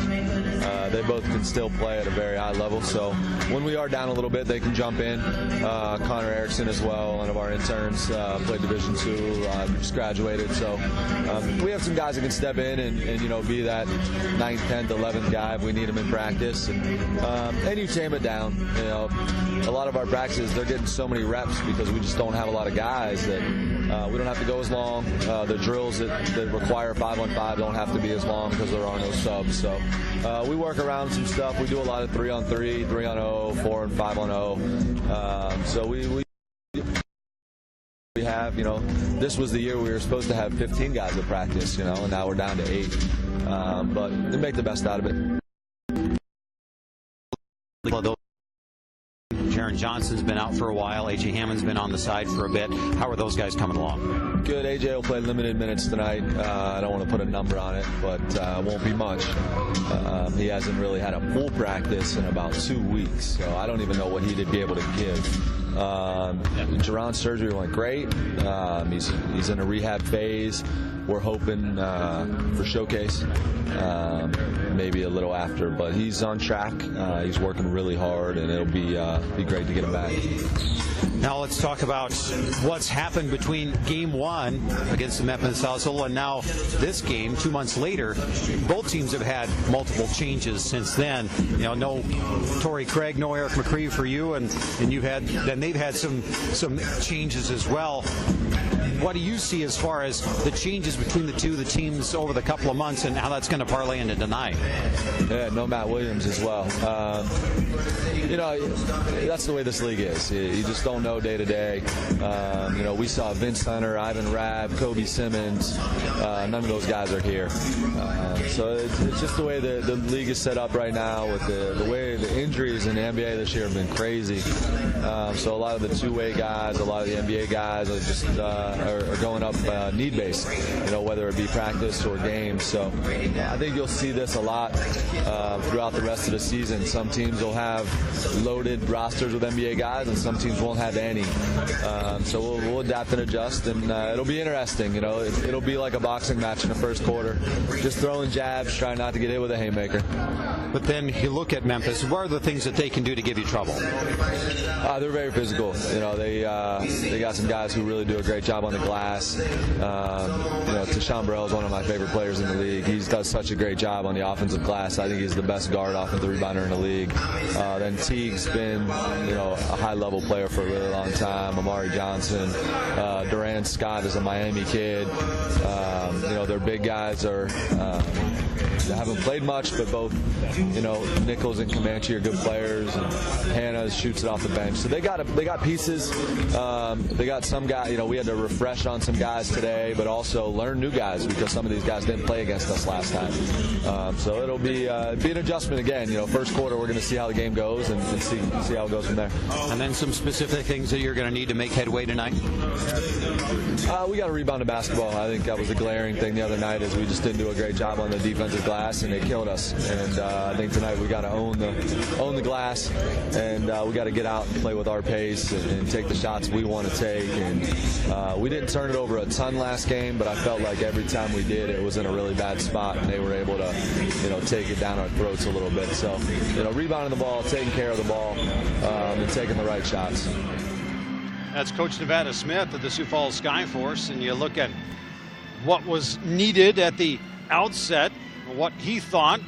they both can still play at a very high level. So when we are down a little bit, they can jump in. Connor Erickson as well, one of our interns, played Division II, just graduated. So we have some guys that can step in and you know, be that 9th, 10th, 11th guy if we need them in practice. And you tame it down. You know, a lot of our practices, they're getting so many reps because we just don't have a lot of guys that we don't have to go as long. The drills that require 5-on-5 don't have to be as long because there are no subs. So we work around some stuff. We do a lot of 3-on-3, 3-on-0, 4 and 5-on-0. So we have, you know, this was the year we were supposed to have 15 guys at practice, you know, and now we're down to 8. But they make the best out of it. Jaron Johnson's been out for a while. A.J. Hammond's been on the side for a bit. How are those guys coming along? Good. A.J. will play limited minutes tonight. I don't want to put a number on it, but it won't be much. He hasn't really had a full practice in about 2 weeks, so I don't even know what he'd be able to give. Jaron's surgery went great. He's in a rehab phase. We're hoping for showcase, maybe a little after, but he's on track. He's working really hard, and it'll be great to get him back. Now let's talk about what's happened between Game 1 against the Memphis Hustle and now this game 2 months later. Both teams have had multiple changes since then. You know, no Torrey Craig, no Eric McCree for you, and they've had some changes as well. What do you see as far as the changes between the teams over the couple of months and how that's going to parlay into tonight? Yeah, no Matt Williams as well. You know, that's the way this league is. You just don't know day to day. You know, we saw Vince Hunter, Ivan Rabb, Kobe Simmons. None of those guys are here. So it's just the way the league is set up right now with the way the injuries in the NBA this year have been crazy. So a lot of the two-way guys, a lot of the NBA guys are just are going up need-based, you know, whether it be practice or games. So I think you'll see this a lot throughout the rest of the season. Some teams will have loaded rosters with NBA guys, and some teams won't have any. So we'll adapt and adjust, and it'll be interesting. You know, it'll be like a boxing match in the first quarter, just throwing jabs, trying not to get hit with a haymaker. But then you look at Memphis. What are the things that they can do to give you trouble? They're very physical. You know, they got some guys who really do a great job on the glass. You know, Tashawn Burrell is one of my favorite players in the league. He does such a great job on the offensive glass. I think he's the best guard offensive rebounder in the league. Then Teague's been, you know, a high-level player for a really long time. Amari Johnson, Durant Scott is a Miami kid. You know, their big guys are. They haven't played much, but both, you know, Nichols and Comanche are good players, and Hannah shoots it off the bench. So they got pieces. They got some guys. You know, we had to refresh on some guys today, but also learn new guys because some of these guys didn't play against us last time. So it'll be an adjustment again. You know, first quarter we're going to see how the game goes and see how it goes from there. And then some specific things that you're going to need to make headway tonight. We got to rebound the basketball. I think that was a glaring thing the other night, is we just didn't do a great job on the defensive glass, and it killed us. And I think tonight we got to own the glass, and we got to get out and play with our pace and take the shots we want to take. And we didn't turn it over a ton last game, but I felt like every time we did, it was in a really bad spot, and they were able to, you know, take it down our throats a little bit. So, you know, rebounding the ball, taking care of the ball, and taking the right shots. That's Coach Nevada Smith of the Sioux Falls Skyforce, and you look at what was needed at the outset, what he thought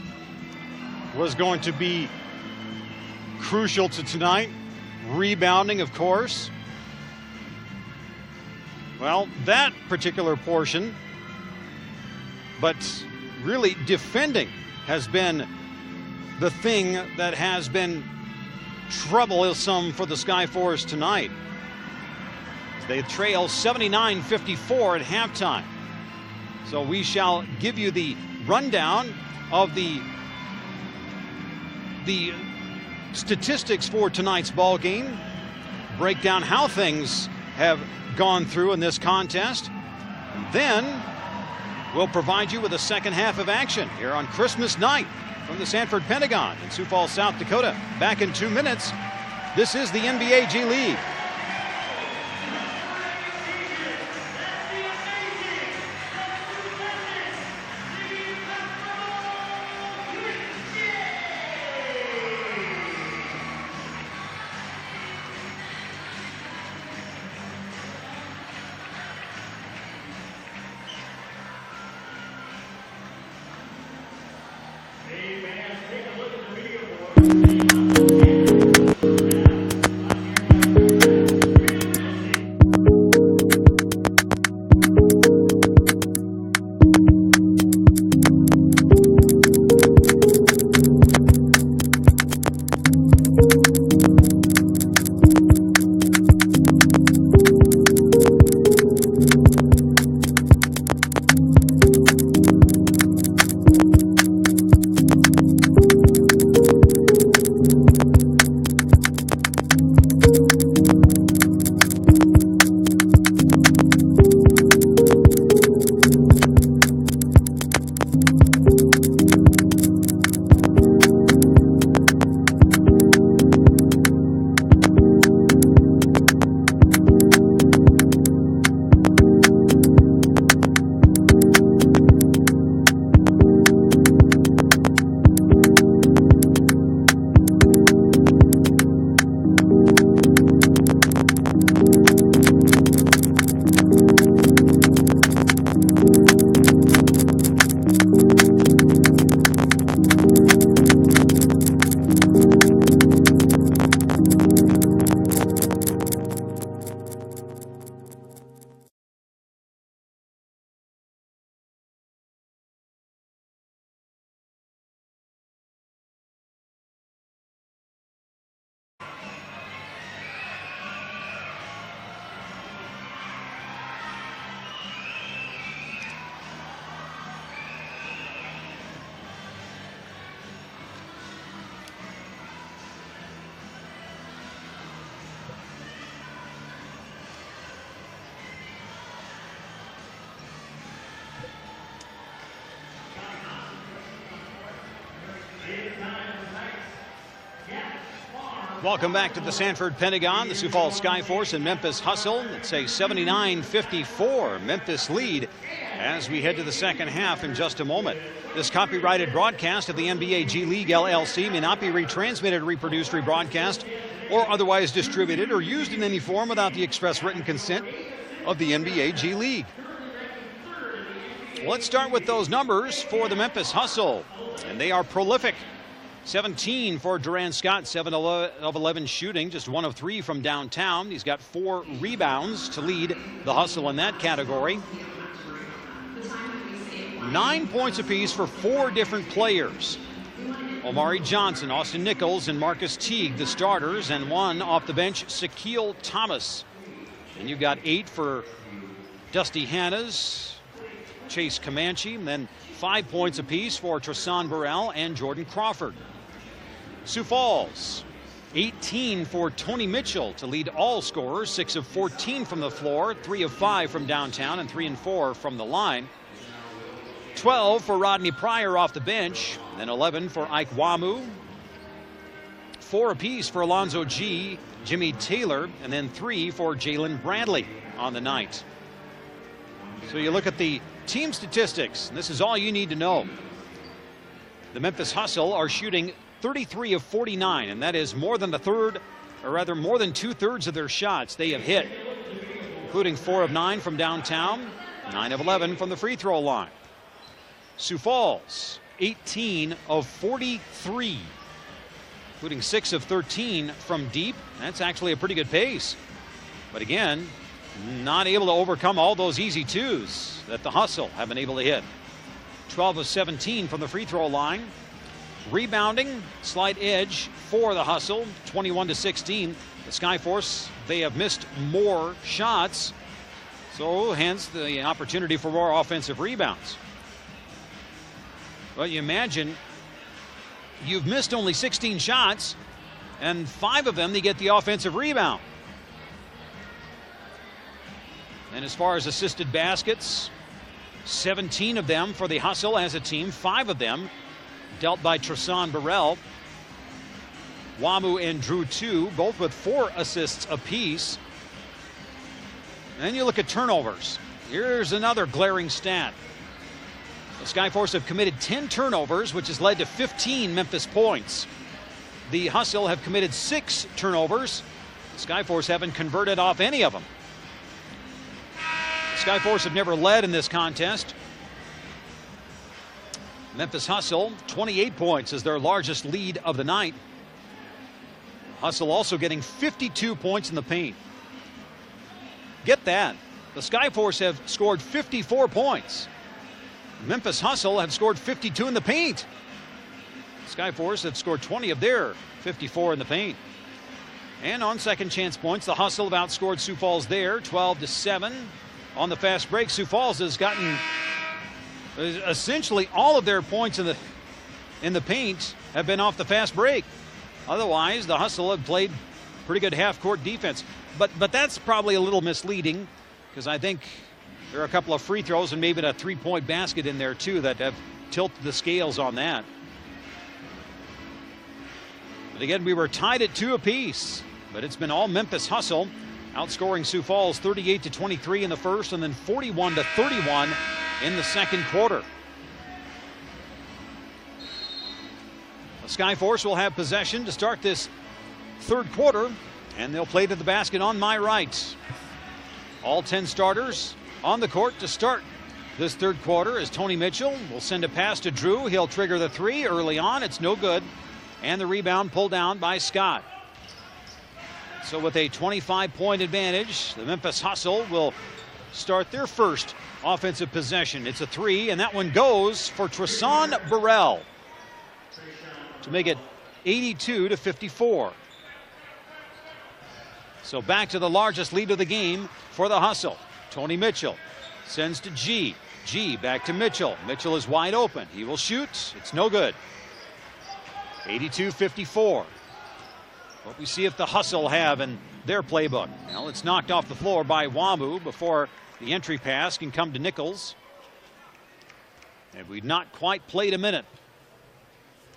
was going to be crucial to tonight. Rebounding, of course. Well, that particular portion, but really defending has been the thing that has been troublesome for the Skyforce tonight. They trail 79-54 at halftime. So we shall give you the rundown of the statistics for tonight's ball game, break down how things have gone through in this contest. Then we'll provide you with a second half of action here on Christmas night from the Sanford Pentagon in Sioux Falls, South Dakota. Back in 2 minutes. This is the NBA G League. Welcome back to the Sanford Pentagon. The Sioux Falls Skyforce and Memphis Hustle. It's a 79-54 Memphis lead as we head to the second half in just a moment. This copyrighted broadcast of the NBA G League LLC may not be retransmitted, reproduced, rebroadcast, or otherwise distributed or used in any form without the express written consent of the NBA G League. Let's start with those numbers for the Memphis Hustle, and they are prolific. 17 for Durant Scott, 7 of 11 shooting, just 1 of 3 from downtown. He's got 4 rebounds to lead the Hustle in that category. 9 points apiece for 4 different players. Omari Johnson, Austin Nichols, and Marcus Teague, the starters, and 1 off the bench, Shaquille Thomas. And you've got 8 for Dusty Hannas, Chase Comanche, and then 5 points apiece for Tristan Burrell and Jordan Crawford. Sioux Falls, 18 for Tony Mitchell to lead all scorers, 6 of 14 from the floor, 3 of 5 from downtown, and 3 and 4 from the line. 12 for Rodney Pryor off the bench, then 11 for Ike Wamu. 4 apiece for Alonzo G, Jimmy Taylor, and then 3 for Jalen Bradley on the night. So you look at the team statistics, and this is all you need to know. The Memphis Hustle are shooting 33 of 49, and that is more than a third, or rather more than 2/3 of their shots they have hit, including 4 of 9 from downtown, 9 of 11 from the free throw line. Sioux Falls, 18 of 43, including 6 of 13 from deep. That's actually a pretty good pace. But again, not able to overcome all those easy twos that the Hustle have been able to hit. 12 of 17 from the free throw line. Rebounding, slight edge for the Hustle, 21-16. The Skyforce, they have missed more shots, so hence the opportunity for more offensive rebounds. Well, you imagine you've missed only 16 shots, and 5 of them they get the offensive rebound. And as far as assisted baskets, 17 of them for the Hustle as a team, 5 of them dealt by Tristan Burrell. Wamu and Drew, too, both with 4 assists apiece. And you look at turnovers. Here's another glaring stat. The Skyforce have committed 10 turnovers, which has led to 15 Memphis points. The Hustle have committed 6 turnovers. The Skyforce haven't converted off any of them. The Skyforce have never led in this contest. Memphis Hustle, 28 points is their largest lead of the night. Hustle also getting 52 points in the paint. Get that. The Skyforce have scored 54 points. Memphis Hustle have scored 52 in the paint. Skyforce have scored 20 of their 54 in the paint. And on second chance points, the Hustle have outscored Sioux Falls there, 12-7. On the fast break, Sioux Falls has gotten essentially all of their points in the paint have been off the fast break. Otherwise, the Hustle have played pretty good half-court defense. But that's probably a little misleading, because I think there are a couple of free throws and maybe a three-point basket in there too that have tilted the scales on that. But again, we were tied at 2 apiece, but it's been all Memphis Hustle, outscoring Sioux Falls 38-23 in the first and then 41-31 in the second quarter. The Skyforce will have possession to start this third quarter, and they'll play to the basket on my right. All 10 starters on the court to start this third quarter as Tony Mitchell will send a pass to Drew. He'll trigger the three early on. It's no good. And the rebound pulled down by Scott. So with a 25-point advantage, the Memphis Hustle will start their first offensive possession. It's a three, and that one goes for Tristan Burrell to make it 82-54. So back to the largest lead of the game for the Hustle. Tony Mitchell sends to G. G back to Mitchell. Mitchell is wide open. He will shoot. It's no good. 82-54. What we see if the Hustle have in their playbook. Well, it's knocked off the floor by Wamu before the entry pass can come to Nichols. And we've not quite played a minute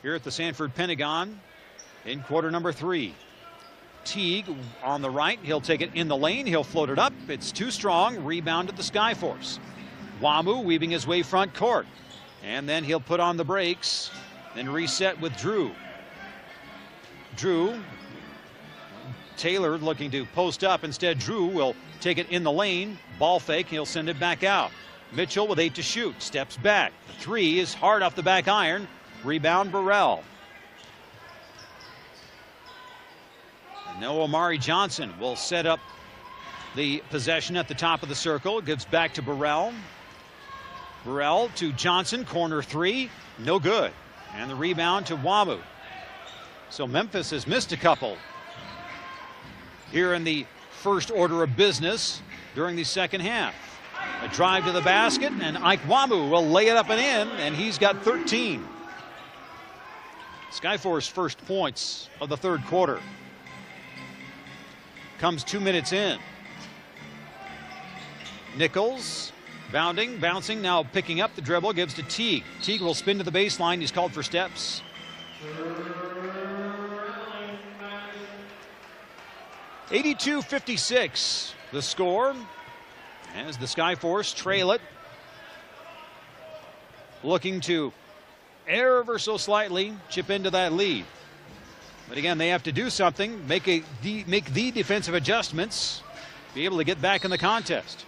here at the Sanford Pentagon in quarter number 3. Teague on the right. He'll take it in the lane. He'll float it up. It's too strong. Rebound at the Skyforce. Wamu weaving his way front court. And then he'll put on the brakes. Then reset with Drew. Drew. Taylor looking to post up. Instead, Drew will take it in the lane. Ball fake. He'll send it back out. Mitchell with 8 to shoot. Steps back. The three is hard off the back iron. Rebound Burrell. And now Omari Johnson will set up the possession at the top of the circle. Gives back to Burrell. Burrell to Johnson. Corner three. No good. And the rebound to Wamu. So Memphis has missed a couple here in the first order of business during the second half. A drive to the basket, and Ike Wamu will lay it up and in, and he's got 13. Skyforce first points of the third quarter. Comes 2 minutes in. Nichols bouncing, now picking up the dribble, gives to Teague. Teague will spin to the baseline. He's called for steps. (82-56) the score as the Skyforce trail it. Looking to ever so slightly chip into that lead. But again, they have to do something, make the defensive adjustments, be able to get back in the contest.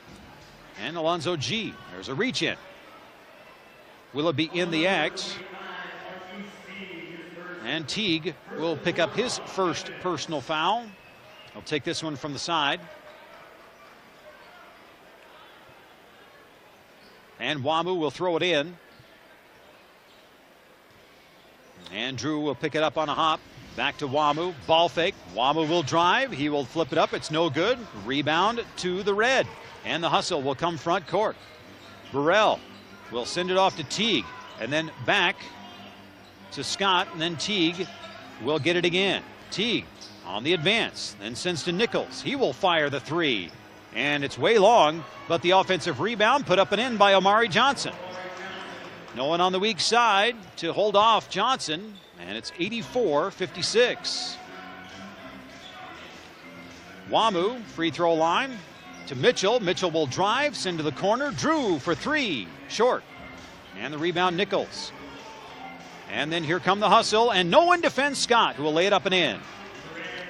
And Alonzo G. There's a reach in. Will it be in the act? And Teague will pick up his first personal foul. He'll take this one from the side. And Wamu will throw it in. And Drew will pick it up on a hop. Back to Wamu. Ball fake. Wamu will drive. He will flip it up. It's no good. Rebound to the red. And the Hustle will come front court. Burrell will send it off to Teague. And then back to Scott. And then Teague will get it again. Teague on the advance. Then sends to Nichols. He will fire the three. And it's way long. But the offensive rebound put up and in by Omari Johnson. No one on the weak side to hold off Johnson. And it's 84-56. Wamu, free throw line to Mitchell. Mitchell will drive, send to the corner. Drew for three, short. And the rebound, Nichols. And then here come the Hustle, and no one defends Scott, who will lay it up and in.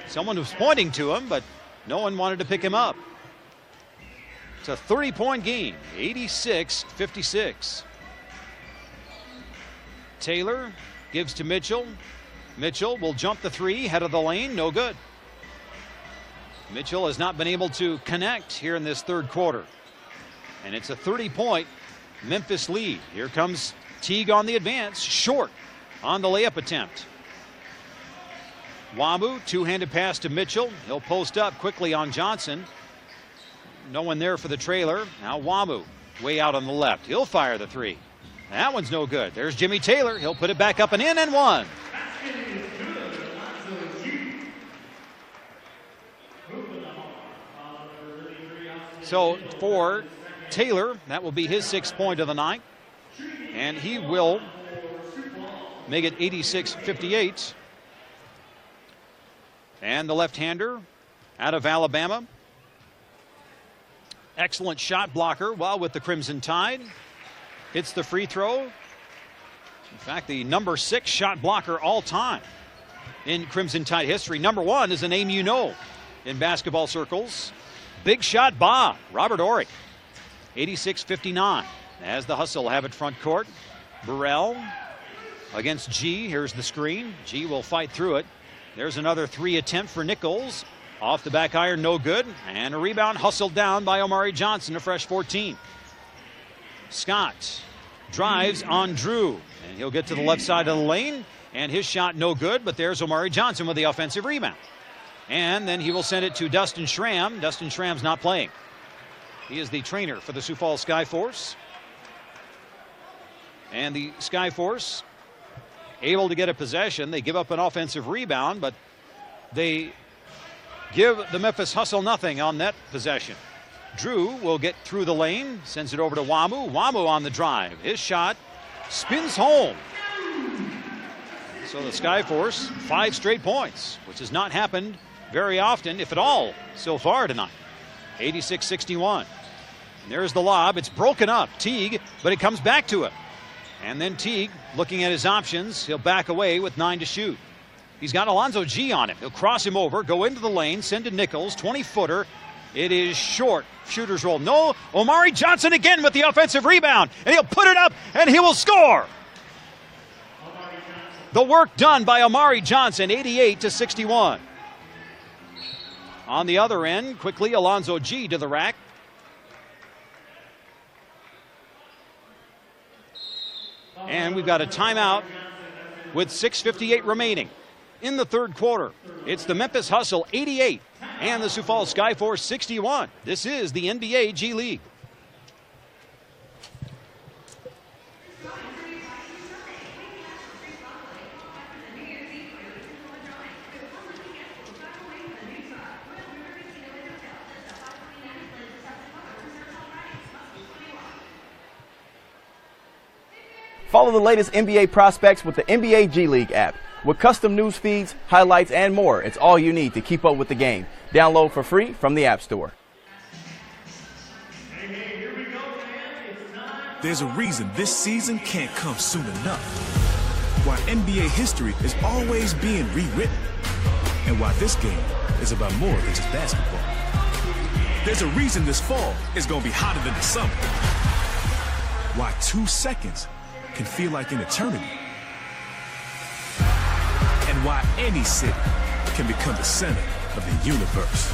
Someone was pointing to him, but no one wanted to pick him up. It's a 30-point game, 86-56. Taylor gives to Mitchell. Mitchell will jump the three, head of the lane, no good. Mitchell has not been able to connect here in this third quarter. And it's a 30-point Memphis lead. Here comes Teague on the advance, short on the layup attempt. Wamu, two-handed pass to Mitchell. He'll post up quickly on Johnson. No one there for the trailer. Now Wamu, way out on the left. He'll fire the three. That one's no good. There's Jimmy Taylor. He'll put it back up and in and one. So for Taylor, that will be his 6th point of the night. And he will make it 86-58. And the left-hander out of Alabama. Excellent shot blocker while with the Crimson Tide. Hits the free throw. In fact, the number 6 shot blocker all time in Crimson Tide history. Number 1 is a name you know in basketball circles. Big shot Bob, Robert Ory. 86-59 as the Hustle have it front court. Burrell against G. Here's the screen. G will fight through it. There's another 3 attempt for Nichols. Off the back iron, no good. And a rebound hustled down by Omari Johnson, a fresh 14. Scott drives on Drew. And he'll get to the left side of the lane. And his shot no good, but there's Omari Johnson with the offensive rebound. And then he will send it to Dustin Schramm. Dustin Schramm's not playing. He is the trainer for the Sioux Falls Skyforce. And the Skyforce able to get a possession. They give up an offensive rebound, but they give the Memphis Hustle nothing on that possession. Drew will get through the lane, sends it over to Wamu. Wamu on the drive. His shot spins home. So the Skyforce, 5 straight points, which has not happened very often, if at all, so far tonight. 86-61. And there's the lob. It's broken up. Teague, but it comes back to him. And then Teague, looking at his options, he'll back away with 9 to shoot. He's got Alonzo G on him. He'll cross him over, go into the lane, send to Nichols, 20-footer. It is short. Shooter's roll. No. Omari Johnson again with the offensive rebound. And he'll put it up, and he will score. The work done by Omari Johnson, 88-61. On the other end, quickly, Alonzo G to the rack. And we've got a timeout with 6:58 remaining in the third quarter. It's the Memphis Hustle 88 and the Sioux Falls Skyforce 61. This is the NBA G League. Follow the latest NBA prospects with the NBA G League app. With custom news feeds, highlights, and more, it's all you need to keep up with the game. Download for free from the App Store. There's a reason this season can't come soon enough. Why NBA history is always being rewritten. And why this game is about more than just basketball. There's a reason this fall is going to be hotter than the summer. Why 2 seconds can feel like an eternity. And why any city can become the center of the universe.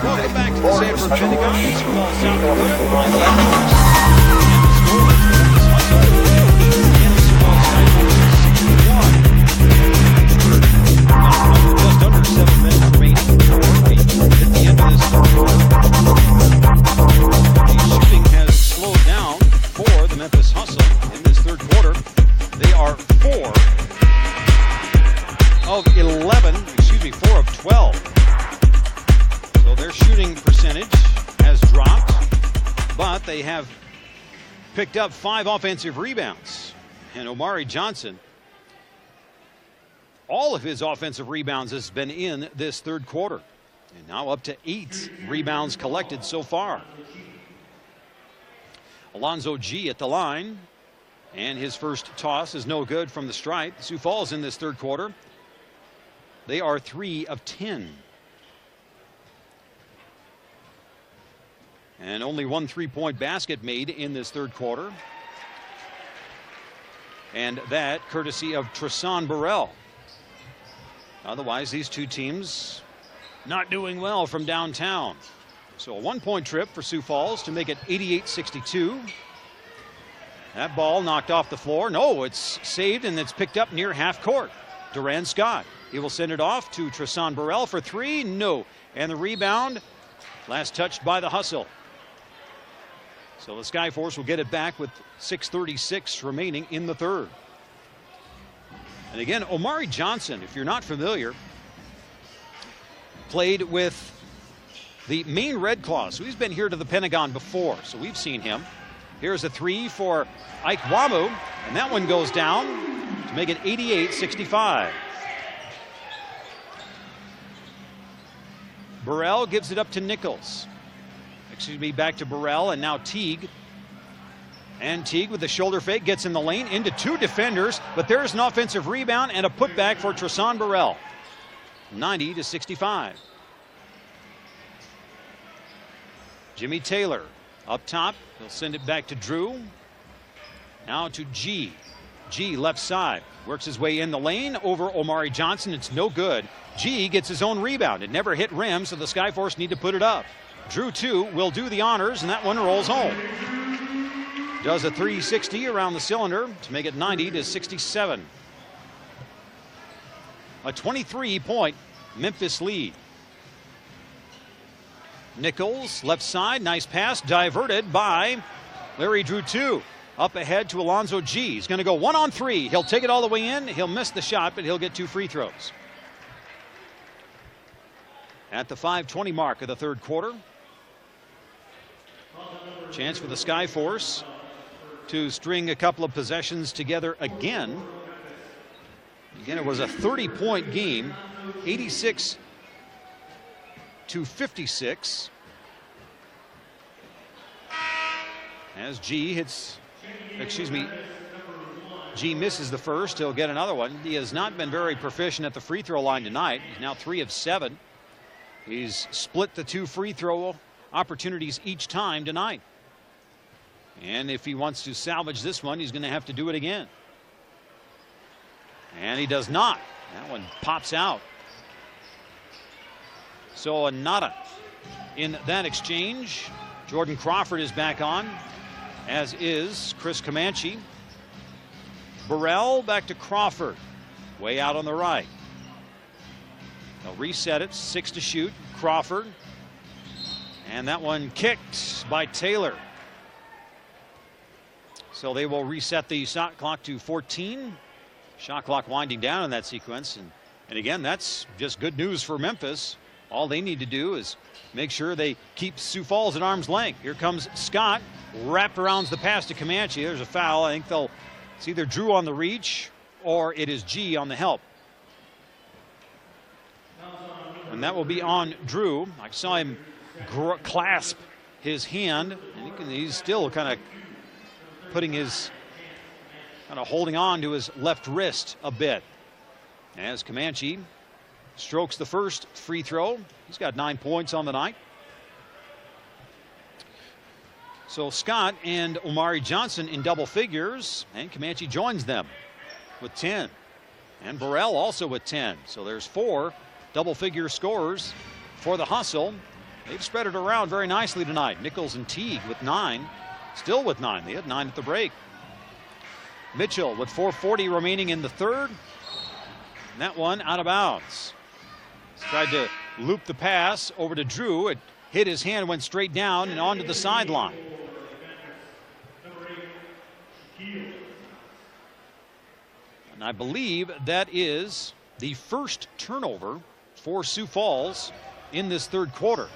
Welcome back to the Sanford Pentagon. Sioux Falls, South Dakota. Just under 7 minutes remaining at the end of this quarter. The shooting has slowed down for the Memphis Hustle in this third quarter. They are 4 of 12. So their shooting percentage has dropped, but they have picked up 5 offensive rebounds. And Omari Johnson All of his offensive rebounds has been in this third quarter. And now up to 8 rebounds collected so far. Alonzo G at the line. And his first toss is no good from the stripe. Sioux Falls in this third quarter, they are 3 of 10. And only 1 3-point basket made in this third quarter. And that courtesy of Tristan Burrell. Otherwise, these two teams not doing well from downtown. So a 1-point trip for Sioux Falls to make it 88-62. That ball knocked off the floor. No, it's saved and it's picked up near half court. Duran Scott. He will send it off to Tristan Burrell for 3. No. And the rebound, last touched by the Hustle. So the Skyforce will get it back with 6:36 remaining in the third. And again, Omari Johnson, if you're not familiar, played with the Maine Red Claws. So he's been here to the Pentagon before, so we've seen him. Here's a 3 for Ike Wamu, and that one goes down to make it 88-65. Burrell gives it up to Nichols. Back to Burrell, and now Teague. And Teague with the shoulder fake gets in the lane into 2 defenders, but there's an offensive rebound and a putback for Tristan Burrell. 90-65. Jimmy Taylor up top. He'll send it back to Drew. Now to G. G left side. Works his way in the lane over Omari Johnson. It's no good. G gets his own rebound. It never hit rim, so the Skyforce need to put it up. Drew, too, will do the honors, and that one rolls home. Does a 360 around the cylinder to make it 90-67. A 23-point Memphis lead. Nichols, left side, nice pass, diverted by Larry Drew, too. Up ahead to Alonzo G. He's going to go 1-on-3. He'll take it all the way in. He'll miss the shot, but he'll get 2 free throws. At the 5:20 mark of the third quarter. Chance for the Skyforce to string a couple of possessions together again. Again, it was a 30-point game, 86-56. As G misses the first, he'll get another one. He has not been very proficient at the free throw line tonight. He's now 3 of 7. He's split the 2 free throw opportunities each time tonight. And if he wants to salvage this one, he's going to have to do it again. And he does not. That one pops out. So a nada in that exchange. Jordan Crawford is back on, as is Chris Comanche. Burrell back to Crawford, way out on the right. They'll reset it, 6 to shoot. Crawford. And that one kicked by Taylor. So they will reset the shot clock to 14. Shot clock winding down in that sequence. And again, that's just good news for Memphis. All they need to do is make sure they keep Sioux Falls at arm's length. Here comes Scott. Wrapped around the pass to Comanche. There's a foul. I think it's either Drew on the reach or it is G on the help. And that will be on Drew. I saw him clasp his hand, and he's still kind of holding on to his left wrist a bit. As Comanche strokes the first free throw. He's got 9 points on the night. So Scott and Omari Johnson in double figures, and Comanche joins them with 10. And Burrell also with 10. So there's 4 double-figure scorers for the Hustle. They've spread it around very nicely tonight. Nichols and Teague with 9. Still with 9. They had 9 at the break. Mitchell with 4:40 remaining in the third. And that one out of bounds. He's tried to loop the pass over to Drew. It hit his hand, went straight down and onto the sideline. And I believe that is the first turnover for Sioux Falls in this third quarter.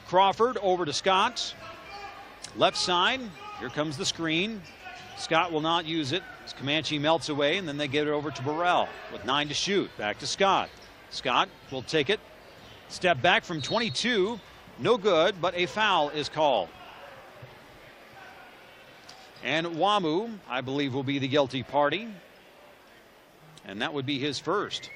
Crawford over to Scott. Left side. Here comes the screen. Scott will not use it as Comanche melts away, and then they get it over to Burrell with 9 to shoot. Back to Scott. Scott will take it. Step back from 22. No good, but a foul is called. And Wamu, I believe, will be the guilty party. And that would be his first.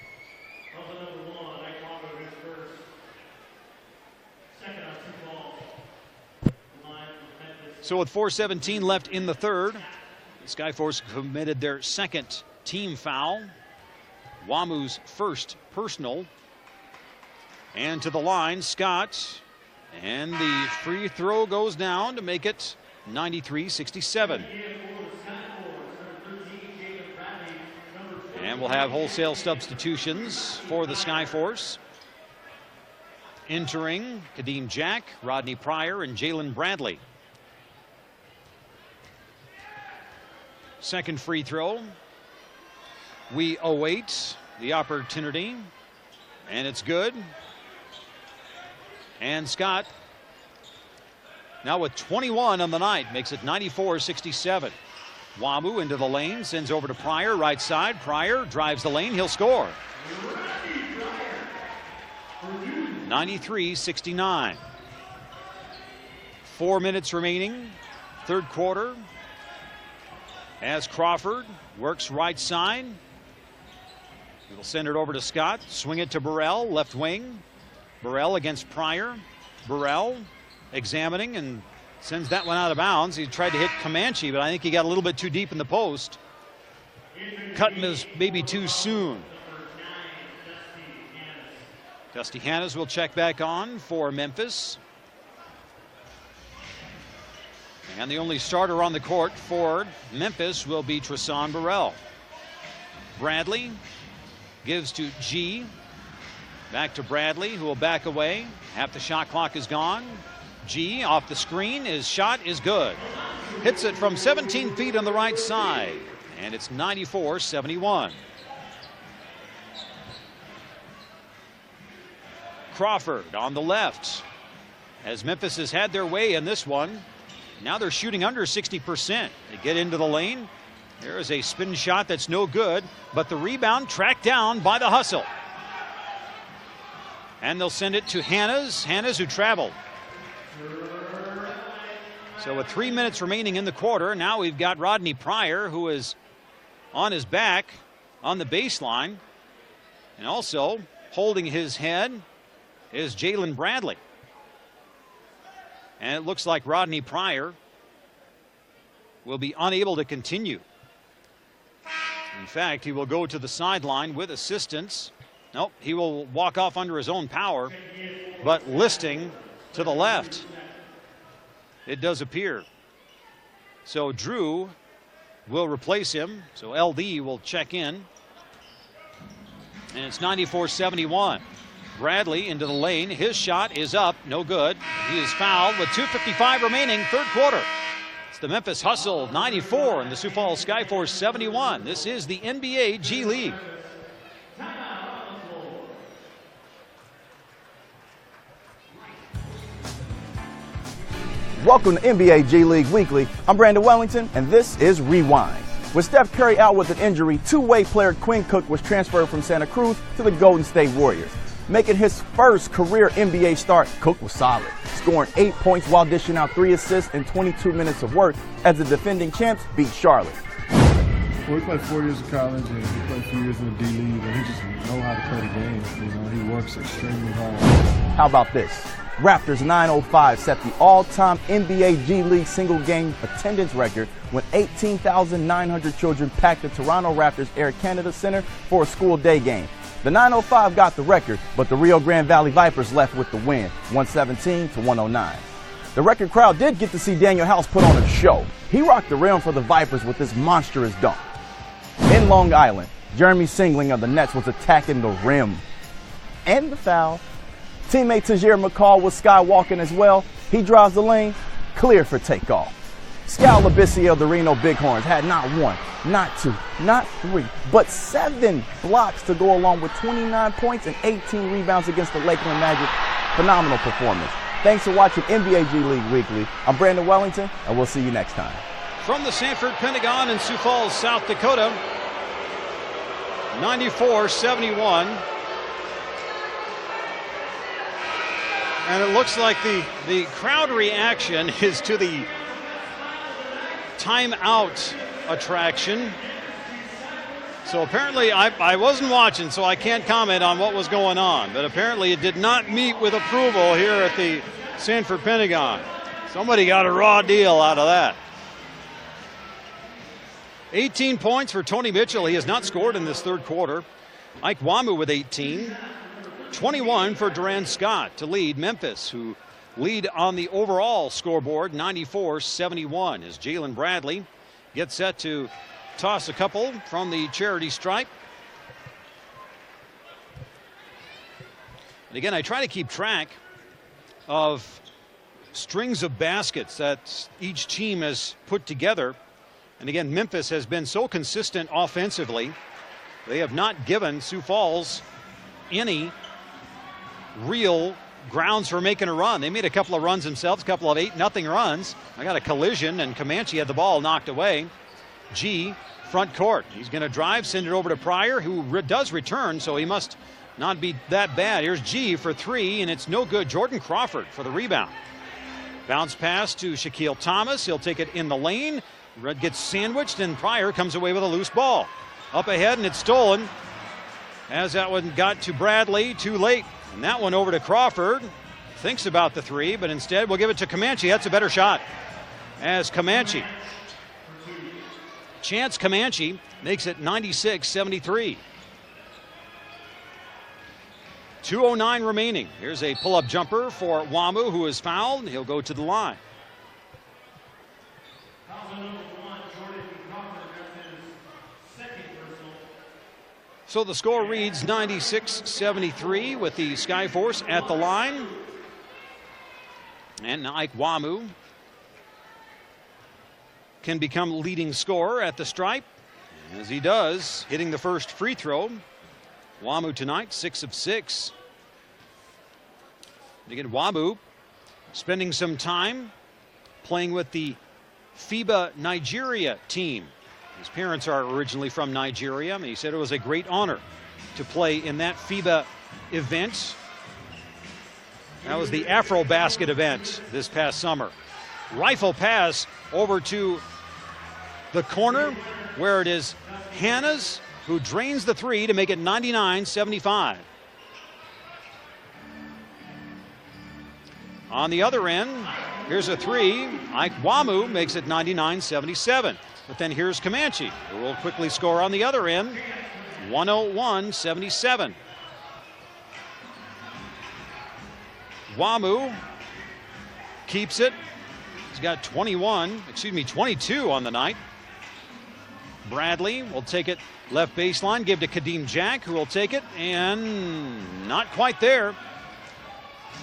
So with 4:17 left in the third, the Skyforce committed their second team foul. Wamu's first personal. And to the line, Scott. And the free throw goes down to make it 93-67. And we'll have wholesale substitutions for the Skyforce. Entering Kadeem Jack, Rodney Pryor, and Jalen Bradley. Second free throw. We await the opportunity, and it's good. And Scott, now with 21 on the night, makes it 94-67. Wamu into the lane, sends over to Pryor, right side. Pryor drives the lane, he'll score. 93-69. 4 minutes remaining, third quarter. As Crawford works right side. He'll send it over to Scott, swing it to Burrell, left wing. Burrell against Pryor. Burrell examining and sends that one out of bounds. He tried to hit Comanche, but I think he got a little bit too deep in the post. Cutting his maybe too soon. Dusty Hannes will check back on for Memphis. And the only starter on the court for Memphis will be Tristan Burrell. Bradley gives to G. Back to Bradley, who will back away. Half the shot clock is gone. G off the screen. His shot is good. Hits it from 17 feet on the right side. And it's 94-71. Crawford on the left. As Memphis has had their way in this one. Now they're shooting under 60%. They get into the lane. There is a spin shot that's no good, but the rebound tracked down by the hustle. And they'll send it to Hannes. Hannes, who traveled. So with 3 minutes remaining in the quarter, now we've got Rodney Pryor, who is on his back on the baseline. And also holding his head is Jalen Bradley. And it looks like Rodney Pryor will be unable to continue. In fact, he will go to the sideline with assistance. Nope, he will walk off under his own power, but listing to the left, it does appear. So Drew will replace him. So LD will check in. And it's 94-71. Bradley into the lane. His shot is up. No good. He is fouled with 2:55 remaining, third quarter. It's the Memphis Hustle 94 and the Sioux Falls Skyforce 71. This is the NBA G League. Welcome to NBA G League Weekly. I'm Brandon Wellington, and this is Rewind. With Steph Curry out with an injury, two-way player Quinn Cook was transferred from Santa Cruz to the Golden State Warriors. Making his first career NBA start, Cook was solid, scoring 8 points while dishing out 3 assists in 22 minutes of work as the defending champs beat Charlotte. Well, he played 4 years of college and he played a few years in the D League, and he just knows how to play the game. You know, he works extremely hard. How about this? Raptors 905 set the all-time NBA G League single-game attendance record when 18,900 children packed the Toronto Raptors Air Canada Center for a school day game. The 905 got the record, but the Rio Grande Valley Vipers left with the win, 117-109. The record crowd did get to see Daniel House put on a show. He rocked the rim for the Vipers with this monstrous dunk. In Long Island, Jeremy Singling of the Nets was attacking the rim. And the foul. Teammate Tajir McCall was skywalking as well. He drives the lane, clear for takeoff. Scal Labissiere of the Reno Bighorns had not 1, not 2, not 3, but 7 blocks to go along with 29 points and 18 rebounds against the Lakeland Magic. Phenomenal performance. Thanks for watching NBA G League Weekly. I'm Brandon Wellington, and we'll see you next time. from the Sanford Pentagon in Sioux Falls, South Dakota. 94-71. And it looks like the crowd reaction is to the timeout attraction. So apparently I wasn't watching, so I can't comment on what was going on. But apparently it did not meet with approval here at the Sanford Pentagon. Somebody got a raw deal out of that. 18 points for Tony Mitchell. He has not scored in this third quarter. Ike Wamu with 18. 21 for Duran Scott to lead Memphis, who lead on the overall scoreboard 94-71 as Jalen Bradley gets set to toss a couple from the charity stripe. And again, I try to keep track of strings of baskets that each team has put together. And again, Memphis has been so consistent offensively. They have not given Sioux Falls any real grounds for making a run. They made a couple of runs themselves, a couple of 8-0 runs. I got a collision, and Comanche had the ball knocked away. G, front court. He's going to drive, send it over to Pryor, who does return, so he must not be that bad. Here's G for three, and it's no good. Jordan Crawford for the rebound. Bounce pass to Shaquille Thomas. He'll take it in the lane. Red gets sandwiched, and Pryor comes away with a loose ball. Up ahead, and it's stolen. As that one got to Bradley, too late. And that one over to Crawford. Thinks about the three, but instead we'll give it to Comanche. That's a better shot. As Comanche. Chance Comanche makes it 96-73. 2:09 remaining. Here's a pull-up jumper for Wamu, who is fouled. He'll go to the line. So the score reads 96-73 with the Skyforce at the line. And Ike Wamu can become leading scorer at the stripe, as he does, hitting the first free throw. Wamu tonight, 6 of 6. And again, Wamu spending some time playing with the FIBA Nigeria team. His parents are originally from Nigeria, and he said it was a great honor to play in that FIBA event. That was the Afro Basket event this past summer. Rifle pass over to the corner where it is Hannes who drains the three to make it 99-75. On the other end, here's a three. Ike Wamu makes it 99-77. But then here's Comanche, who will quickly score on the other end, 101-77. Wamu keeps it. He's got 22 on the night. Bradley will take it left baseline, give to Kadeem Jack, who will take it, and not quite there.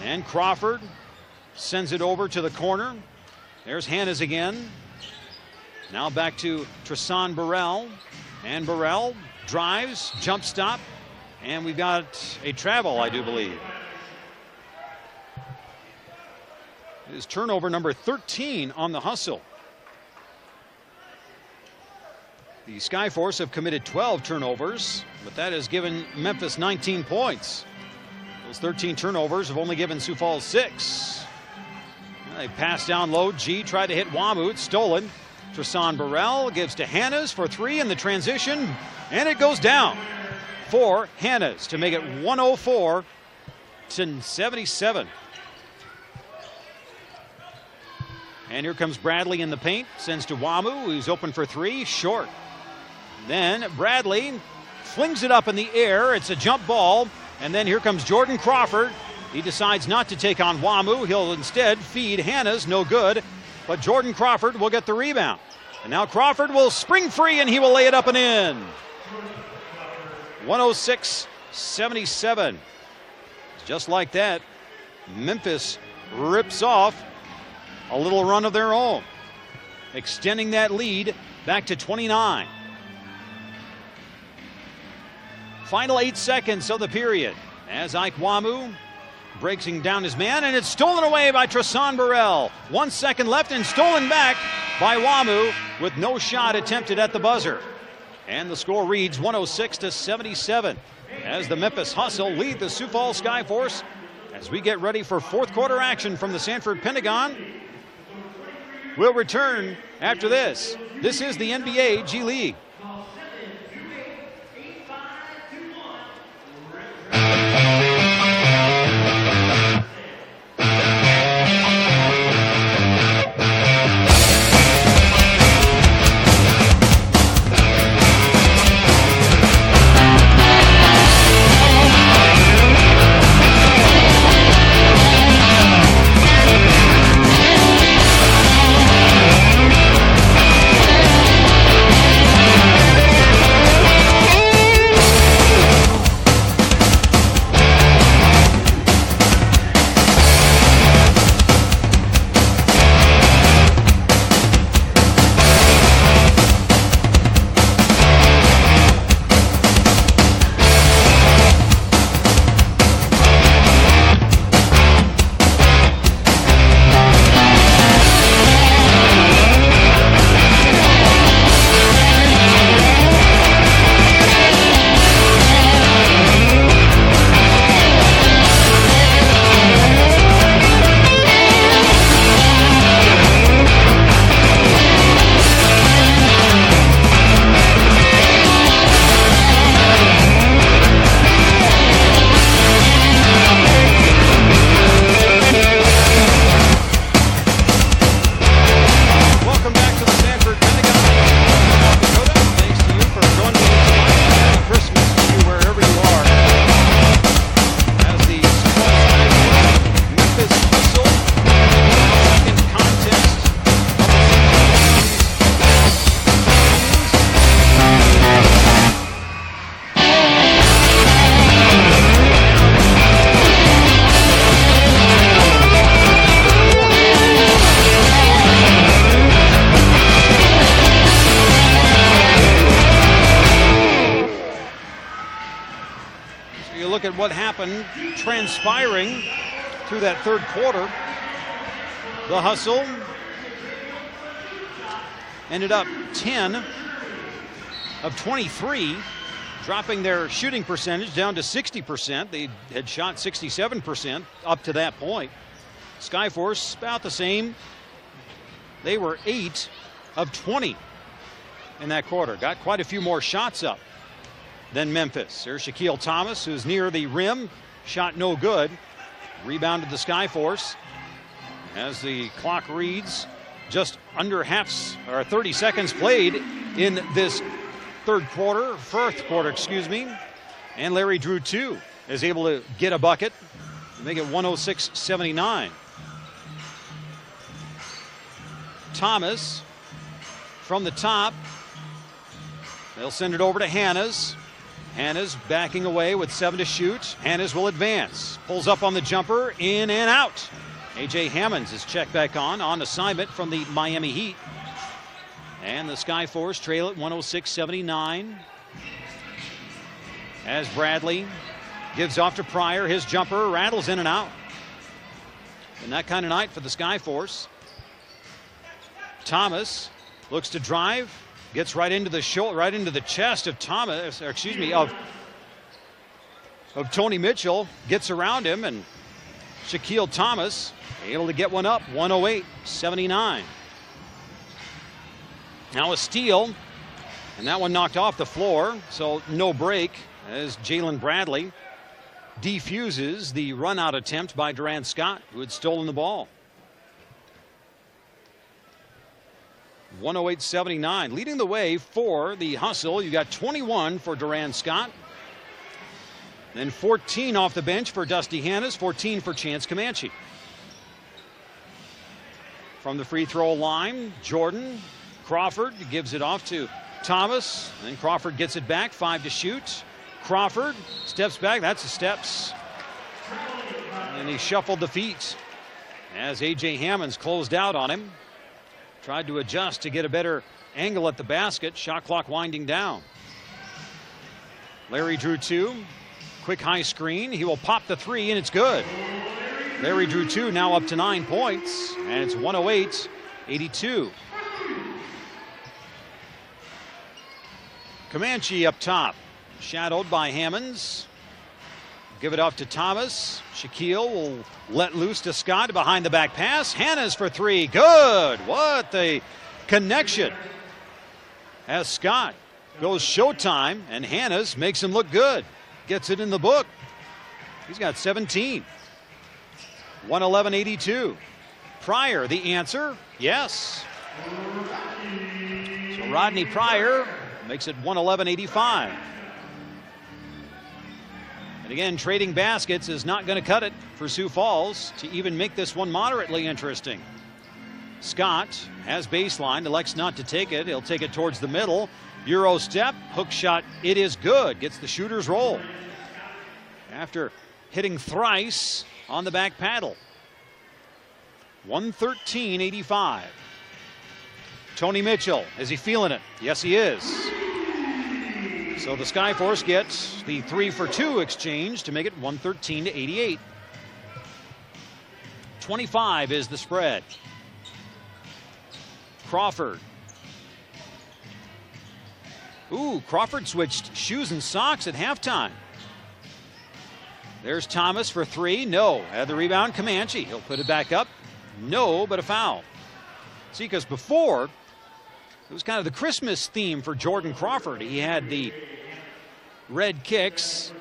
And Crawford sends it over to the corner. There's Hannes again. Now back to Tristan Burrell. And Burrell drives, jump stop, and we've got a travel, I do believe. It is turnover number 13 on the hustle. The Skyforce have committed 12 turnovers, but that has given Memphis 19 points. Those 13 turnovers have only given Sioux Falls 6. They pass down low. G tried to hit Wamu. It's stolen. Tristan Burrell gives to Hannes for three in the transition, and it goes down for Hannes to make it 104-77. And here comes Bradley in the paint, sends to Wamu, who's open for three, short. Then Bradley flings it up in the air. It's a jump ball, and then here comes Jordan Crawford. He decides not to take on Wamu. He'll instead feed Hannes, no good. But Jordan Crawford will get the rebound. And now Crawford will spring free, and he will lay it up and in. 106-77. Just like that, Memphis rips off a little run of their own, extending that lead back to 29. Final 8 seconds of the period as Ike Wamu breaking down his man, and it's stolen away by Tristan Burrell. 1 second left and stolen back by Wamu with no shot attempted at the buzzer. And the score reads 106-77 as the Memphis Hustle lead the Sioux Falls Skyforce as we get ready for fourth quarter action from the Sanford Pentagon. We'll return after this. This is the NBA G League. What happened transpiring through that third quarter. The Hustle ended up 10 of 23, dropping their shooting percentage down to 60%. They had shot 67% up to that point. Skyforce about the same. They were 8 of 20 in that quarter. Got quite a few more shots up than Memphis. There's Shaquille Thomas, who's near the rim. Shot no good. Rebounded the Skyforce. As the clock reads, just under 30 seconds played in this fourth quarter, excuse me. And Larry Drew, too, is able to get a bucket to make it 106-79. Thomas from the top. They'll send it over to Hannes. Hannes backing away with 7 to shoot. Hannes will advance. Pulls up on the jumper, in and out. A.J. Hammonds is checked back on assignment from the Miami Heat. And the Skyforce trail at 106-79. As Bradley gives off to Pryor. His jumper rattles in and out. And that kind of night for the Skyforce. Thomas looks to drive. Gets right into the chest of Thomas, or excuse me, of Tony Mitchell. Gets around him, and Shaquille Thomas able to get one up, 108-79. Now a steal, and that one knocked off the floor, so no break as Jalen Bradley defuses the run-out attempt by Durant Scott, who had stolen the ball. 108-79. Leading the way for the Hustle, you got 21 for Durant Scott. Then 14 off the bench for Dusty Hannes, 14 for Chance Comanche. From the free throw line, Jordan Crawford gives it off to Thomas. And then Crawford gets it back, 5 to shoot. Crawford steps back, that's the steps. And he shuffled the feet as A.J. Hammonds closed out on him. Tried to adjust to get a better angle at the basket. Shot clock winding down. Larry Drew 2. Quick high screen. He will pop the 3, and it's good. Larry Drew 2 now up to 9 points, and it's 108-82. Comanche up top, shadowed by Hammonds. Give it off to Thomas. Shaquille will let loose to Scott behind the back pass. Hannes for three. Good. What the connection. As Scott goes showtime, and Hannes makes him look good. Gets it in the book. He's got 17. 111.82. Pryor, the answer, yes. So Rodney Pryor makes it 111.85. And again, trading baskets is not going to cut it for Sioux Falls to even make this one moderately interesting. Scott has baseline, elects not to take it. He'll take it towards the middle. Euro step, hook shot, it is good. Gets the shooter's roll. After hitting thrice on the back paddle. 113.85. Tony Mitchell, is he feeling it? Yes, he is. So the Skyforce gets the 3-for-2 exchange to make it 113-88. 25 is the spread. Crawford. Ooh, Crawford switched shoes and socks at halftime. There's Thomas for three. No. Had the rebound, Comanche. He'll put it back up. No, but a foul. See, because before, it was kind of the Christmas theme for Jordan Crawford. He had the red kicks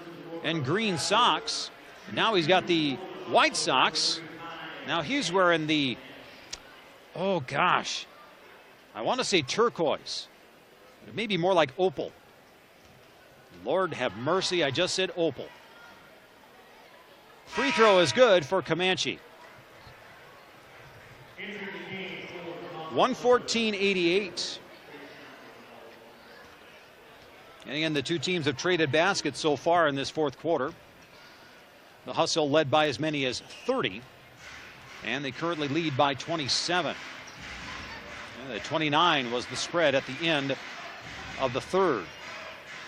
and green socks. And now he's got the white socks. Now he's wearing the, oh gosh, I want to say turquoise. It may be more like opal. Lord have mercy, I just said opal. Free throw is good for Comanche. 114.88. And again, the two teams have traded baskets so far in this fourth quarter. The Hustle led by as many as 30. And they currently lead by 27. And the 29 was the spread at the end of the third.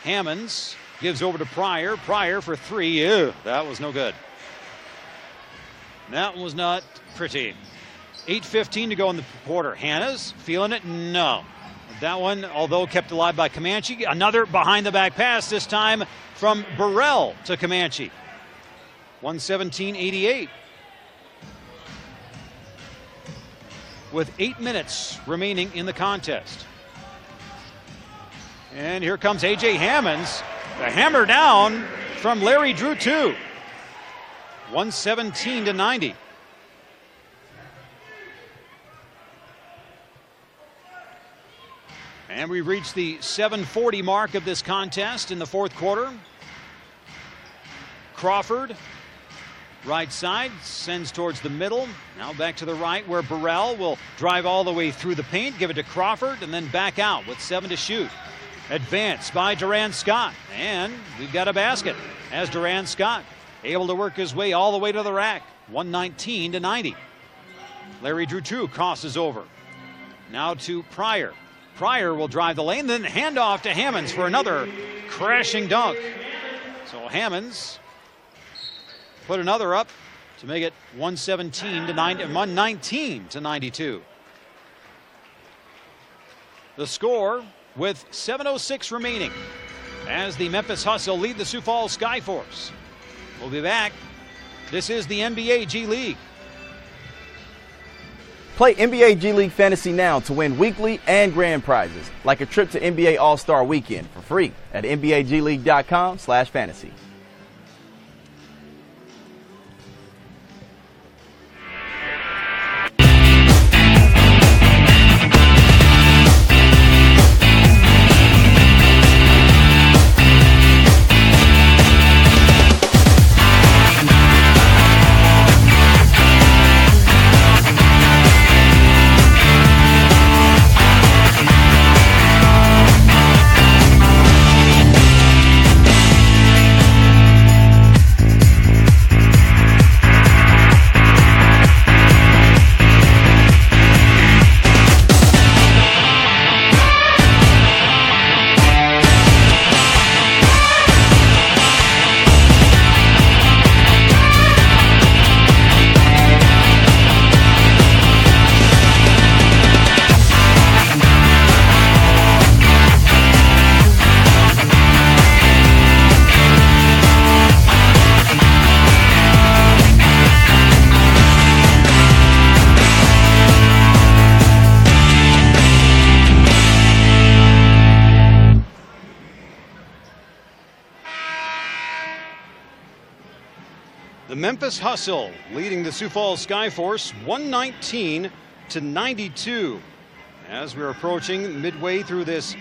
Hammonds gives over to Pryor. Pryor for three. Ew, that was no good. That was not pretty. 8:15 to go in the quarter. Hannes feeling it? No. That one, although kept alive by Comanche. Another behind the back pass, this time from Burrell to Comanche. 117.88. With 8 minutes remaining in the contest. And here comes A.J. Hammonds. The hammer down from Larry Drew, too. 117-90. And we reach the 7:40 mark of this contest in the fourth quarter. Crawford, right side, sends towards the middle. Now back to the right where Burrell will drive all the way through the paint, give it to Crawford, and then back out with 7 to shoot. Advanced by Duran Scott. And we've got a basket as Duran Scott able to work his way all the way to the rack. 119-90. Larry Drew 2 crosses over. Now to Pryor. Pryor will drive the lane, then hand off to Hammonds for another crashing dunk. So Hammonds put another up to make it 119-92. The score with 7:06 remaining as the Memphis Hustle lead the Sioux Falls Skyforce. We'll be back. This is the NBA G League. Play NBA G League Fantasy now to win weekly and grand prizes, like a trip to NBA All-Star Weekend for free at NBAGleague.com/fantasy. Memphis Hustle leading the Sioux Falls Skyforce 119-92. As we're approaching midway through this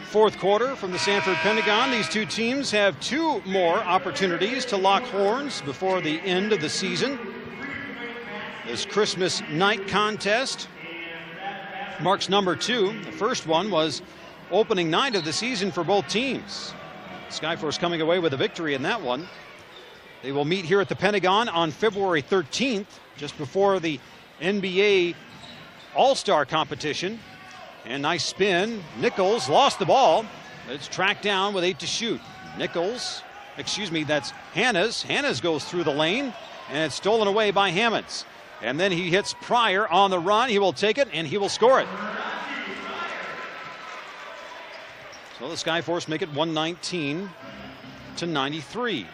fourth quarter from the Sanford Pentagon, these two teams have two more opportunities to lock horns before the end of the season. This Christmas night contest marks number 2. The first one was opening night of the season for both teams. Skyforce coming away with a victory in that one. They will meet here at the Pentagon on February 13th, just before the NBA All-Star competition. And nice spin. Nichols lost the ball. It's tracked down with 8 to shoot. That's Hannes. Hannes goes through the lane, and it's stolen away by Hammonds. And then he hits Pryor on the run. He will take it, and he will score it. So the Skyforce make it 119-93.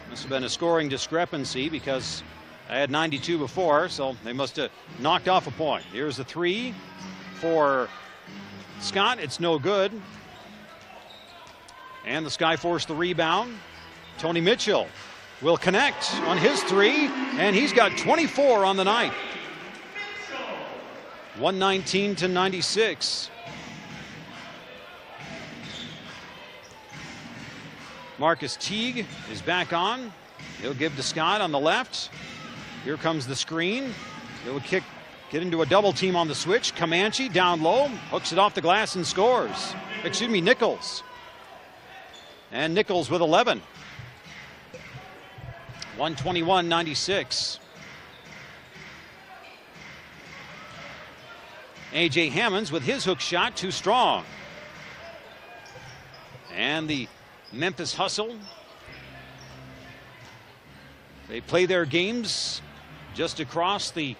Must have been a scoring discrepancy because I had 92 before, so they must have knocked off a point. Here's the 3 for Scott. It's no good. And the Skyforce the rebound. Tony Mitchell will connect on his 3, and he's got 24 on the night. 119-96. Marcus Teague is back on. He'll give to Scott on the left. Here comes the screen. He'll get into a double team on the switch. Comanche down low, hooks it off the glass and scores. Nichols. And Nichols with 11. 121-96. A.J. Hammonds with his hook shot, too strong. And the Memphis Hustle. They play their games just across the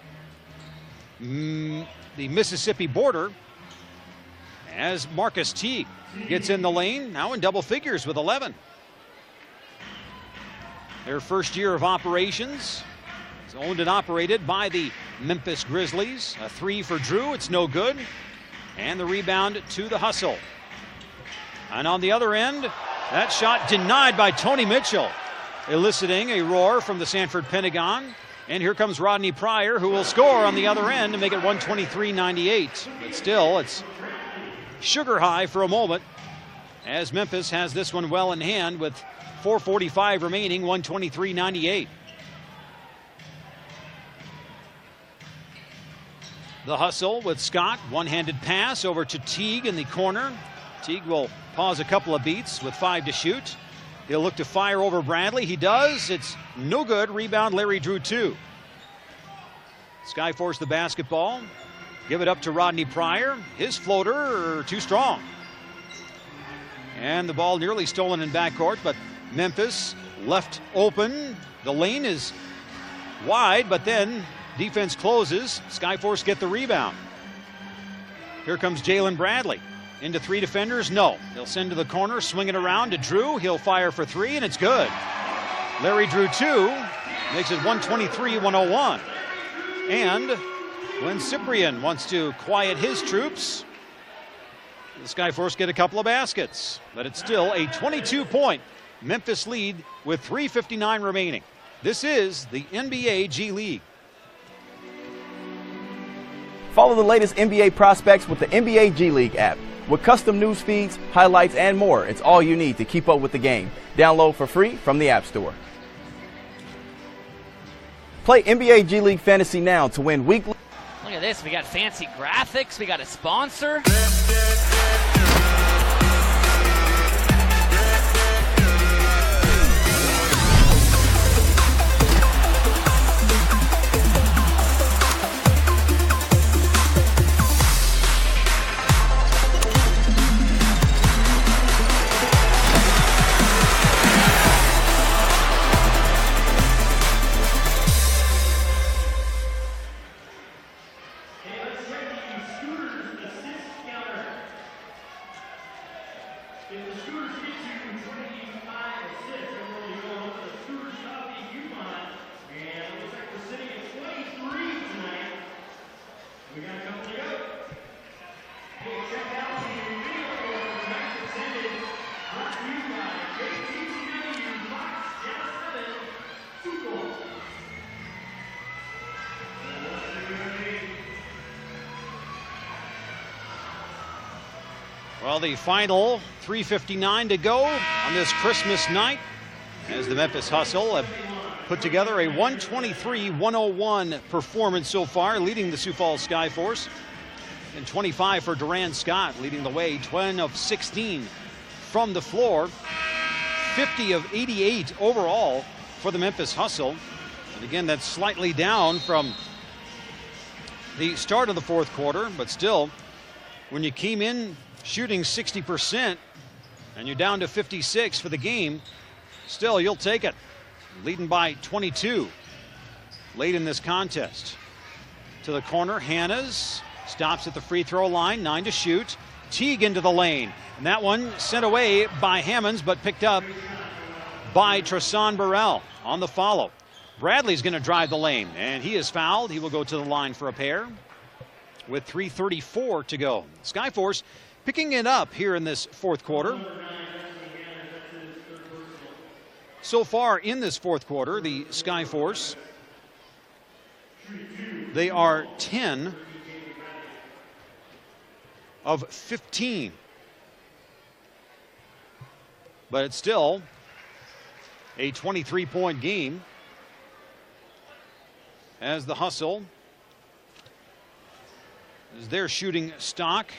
Mississippi border as Marcus Teague gets in the lane, now in double figures with 11. Their first year of operations. It's owned and operated by the Memphis Grizzlies. A 3 for Drew, it's no good. And the rebound to the Hustle. And on the other end, that shot denied by Tony Mitchell, eliciting a roar from the Sanford Pentagon. And here comes Rodney Pryor, who will score on the other end to make it 123-98. But still, it's sugar high for a moment as Memphis has this one well in hand with 4:45 remaining, 123-98. The Hustle with Scott, one-handed pass over to Teague in the corner. Teague will pause a couple of beats with 5 to shoot. He'll look to fire over Bradley. He does. It's no good. Rebound, Larry Drew 2. Skyforce the basketball. Give it up to Rodney Pryor. His floater too strong. And the ball nearly stolen in backcourt, but Memphis left open. The lane is wide, but then defense closes. Skyforce get the rebound. Here comes Jalen Bradley. Into 3 defenders, no. He'll send to the corner, swing it around to Drew. He'll fire for 3, and it's good. Larry Drew 2 makes it 123-101. And when Cyprian wants to quiet his troops, the Skyforce get a couple of baskets. But it's still a 22-point Memphis lead with 3:59 remaining. This is the NBA G League. Follow the latest NBA prospects with the NBA G League app. With custom news feeds, highlights, and more, it's all you need to keep up with the game. Download for free from the App Store. Play NBA G League Fantasy now to win weekly. Look at this. We got fancy graphics. We got a sponsor. Well, the final 3:59 to go on this Christmas night as the Memphis Hustle have put together a 123-101 performance so far, leading the Sioux Falls Skyforce. And 25 for Duran Scott, leading the way, 10 of 16 from the floor, 50 of 88 overall for the Memphis Hustle. And again, that's slightly down from the start of the fourth quarter, but still, when you came in shooting 60% and you're down to 56 for the game, still you'll take it. Leading by 22 late in this contest. To the corner, Hanna's stops at the free throw line, 9 to shoot. Teague into the lane, and that one sent away by Hammonds, but picked up by Tristan Burrell on the follow. Bradley's going to drive the lane, and he is fouled. He will go to the line for a pair with 3:34 to go. Skyforce picking it up here in this fourth quarter. So far in this fourth quarter, the Skyforce, they are 10 of 15. But it's still a 23-point game as the Hustle is their shooting stock,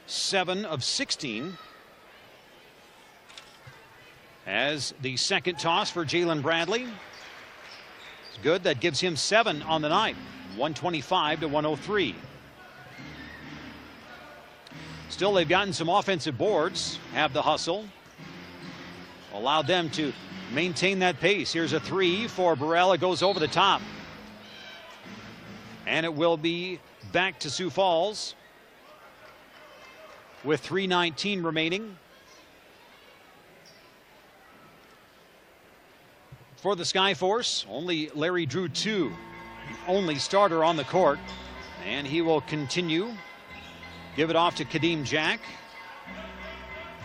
7 of 16. As the second toss for Jalen Bradley. It's good. That gives him 7 on the night. 125 to 103. Still, they've gotten some offensive boards, have the Hustle. Allowed them to maintain that pace. Here's a 3 for Burrell. It goes over the top. And it will be back to Sioux Falls with 3:19 remaining. For the Skyforce, only Larry Drew 2, only starter on the court. And he will continue. Give it off to Kadeem Jack.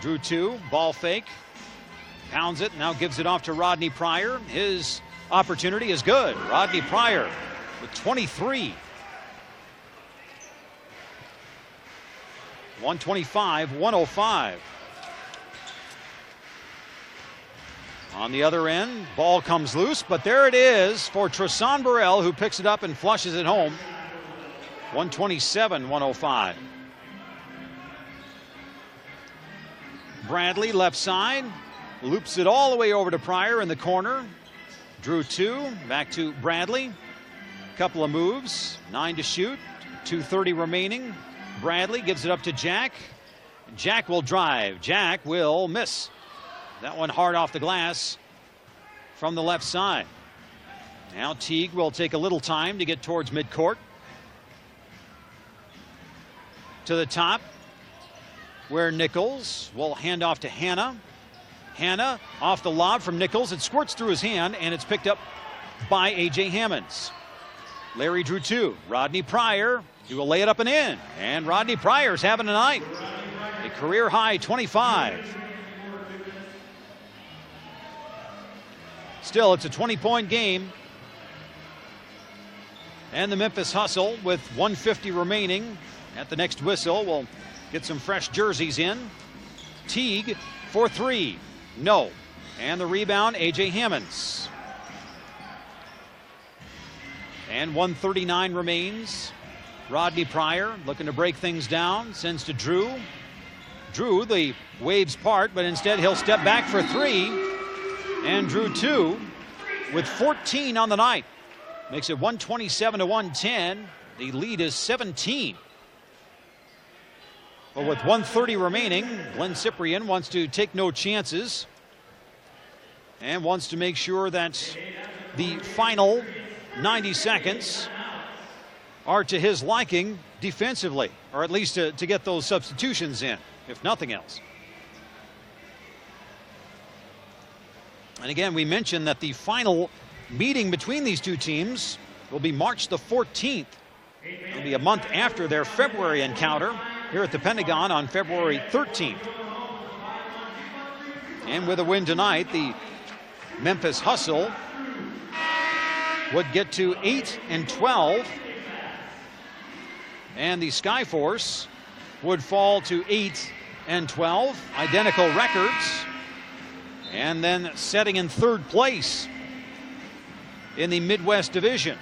Drew 2, ball fake. Pounds it, now gives it off to Rodney Pryor. His opportunity is good. Rodney Pryor with 23. 125-105. On the other end, ball comes loose, but there it is for Tristan Burrell, who picks it up and flushes it home. 127-105. Bradley, left side, loops it all the way over to Pryor in the corner. Drew 2, back to Bradley. Couple of moves, 9 to shoot, 2:30 remaining. Bradley gives it up to Jack. Jack will drive. Jack will miss. That one hard off the glass from the left side. Now Teague will take a little time to get towards midcourt. To the top, where Nichols will hand off to Hanna. Hanna off the lob from Nichols. It squirts through his hand, and it's picked up by A.J. Hammonds. Larry Drew 2. Rodney Pryor, he will lay it up and in. And Rodney Pryor's having a night. A career high 25. Still, it's a 20-point game. And the Memphis Hustle, with 150 remaining at the next whistle, will get some fresh jerseys in. Teague for 3. No. And the rebound, A.J. Hammonds. And 139 remains. Rodney Pryor looking to break things down. Sends to Drew. Drew, the waves part, but instead he'll step back for 3. And Drew 2 with 14 on the night. Makes it 127-110. The lead is 17. But with 1:30 remaining, Glenn Cyprian wants to take no chances and wants to make sure that the final 90 seconds are to his liking defensively, or at least to get those substitutions in, if nothing else. And again, we mentioned that the final meeting between these two teams will be March the 14th. It'll be a month after their February encounter here at the Pentagon on February 13th. And with a win tonight, the Memphis Hustle would get to 8-12. And the Skyforce would fall to 8 and 12, identical records. And then setting in third place in the Midwest Division,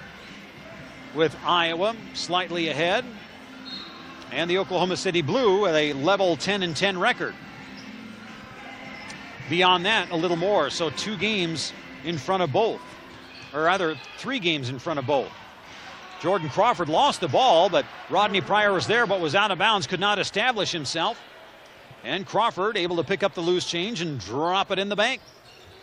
with Iowa slightly ahead, and the Oklahoma City Blue with a level 10 and 10 record. Beyond that, a little more, so 2 games in front of both, or rather 3 games in front of both. Jordan Crawford lost the ball, but Rodney Pryor was there but was out of bounds, could not establish himself. And Crawford able to pick up the loose change and drop it in the bank.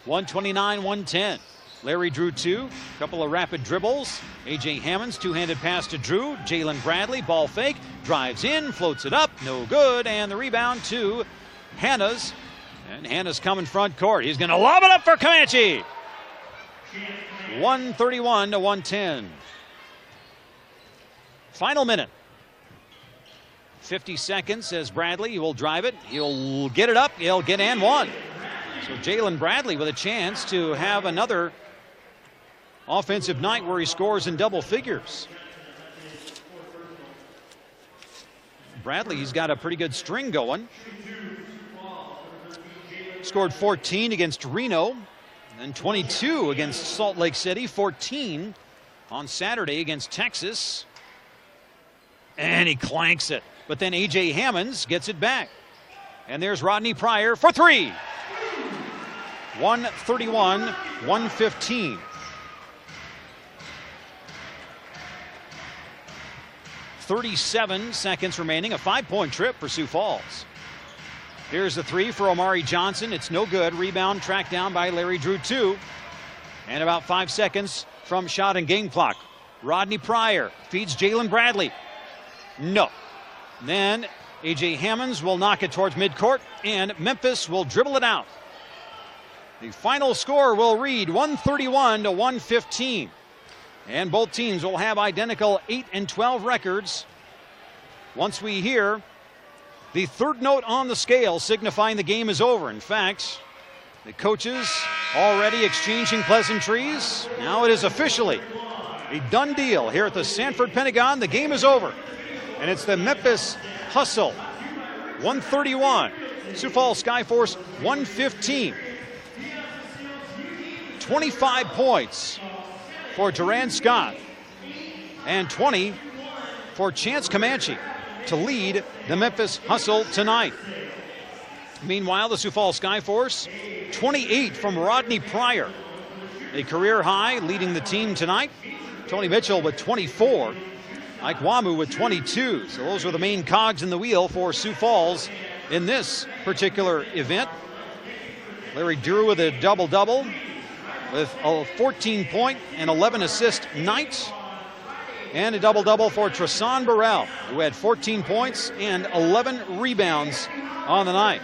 129-110. Larry Drew 2, couple of rapid dribbles. A.J. Hammonds, two-handed pass to Drew. Jalen Bradley, ball fake, drives in, floats it up, no good, and the rebound to Hanna's. And Hanna's coming front court. He's going to lob it up for Comanche. 131-110. Final minute. 50 seconds, says Bradley. He will drive it. He'll get it up. He'll get and one. So Jalen Bradley with a chance to have another offensive night where he scores in double figures. Bradley's got a pretty good string going. Scored 14 against Reno, and 22 against Salt Lake City, 14 on Saturday against Texas. And he clanks it. But then A.J. Hammonds gets it back. And there's Rodney Pryor for 3. 131-115. 37 seconds remaining, a 5-point trip for Sioux Falls. Here's the 3 for Omari Johnson. It's no good. Rebound tracked down by Larry Drew 2. And about 5 seconds from shot and game clock. Rodney Pryor feeds Jalen Bradley. No. Then A.J. Hammonds will knock it towards midcourt, and Memphis will dribble it out. The final score will read 131-115. And both teams will have identical 8 and 12 records once we hear the third note on the scale signifying the game is over. In fact, the coaches already exchanging pleasantries. Now it is officially a done deal here at the Sanford Pentagon. The game is over. And it's the Memphis Hustle, 131. Sioux Falls Skyforce, 115. 25 points for Duran Scott and 20 for Chance Comanche to lead the Memphis Hustle tonight. Meanwhile, the Sioux Falls Skyforce, 28 from Rodney Pryor, a career high leading the team tonight. Tony Mitchell with 24. Ike Wamu with 22. So those are the main cogs in the wheel for Sioux Falls in this particular event. Larry Drew with a double-double with a 14-point and 11-assist night. And a double-double for Tristan Burrell, who had 14 points and 11 rebounds on the night.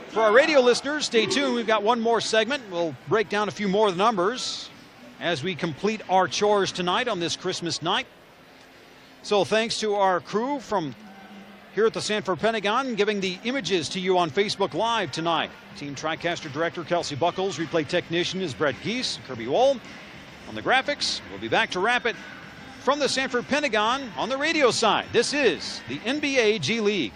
For our radio listeners, stay tuned. We've got one more segment. We'll break down a few more of the numbers as we complete our chores tonight on this Christmas night. So thanks to our crew from here at the Sanford Pentagon, giving the images to you on Facebook Live tonight. Team TriCaster Director Kelsey Buckles, replay technician is Brett Geese, Kirby Wohl. On the graphics, we'll be back to wrap it from the Sanford Pentagon on the radio side. This is the NBA G League.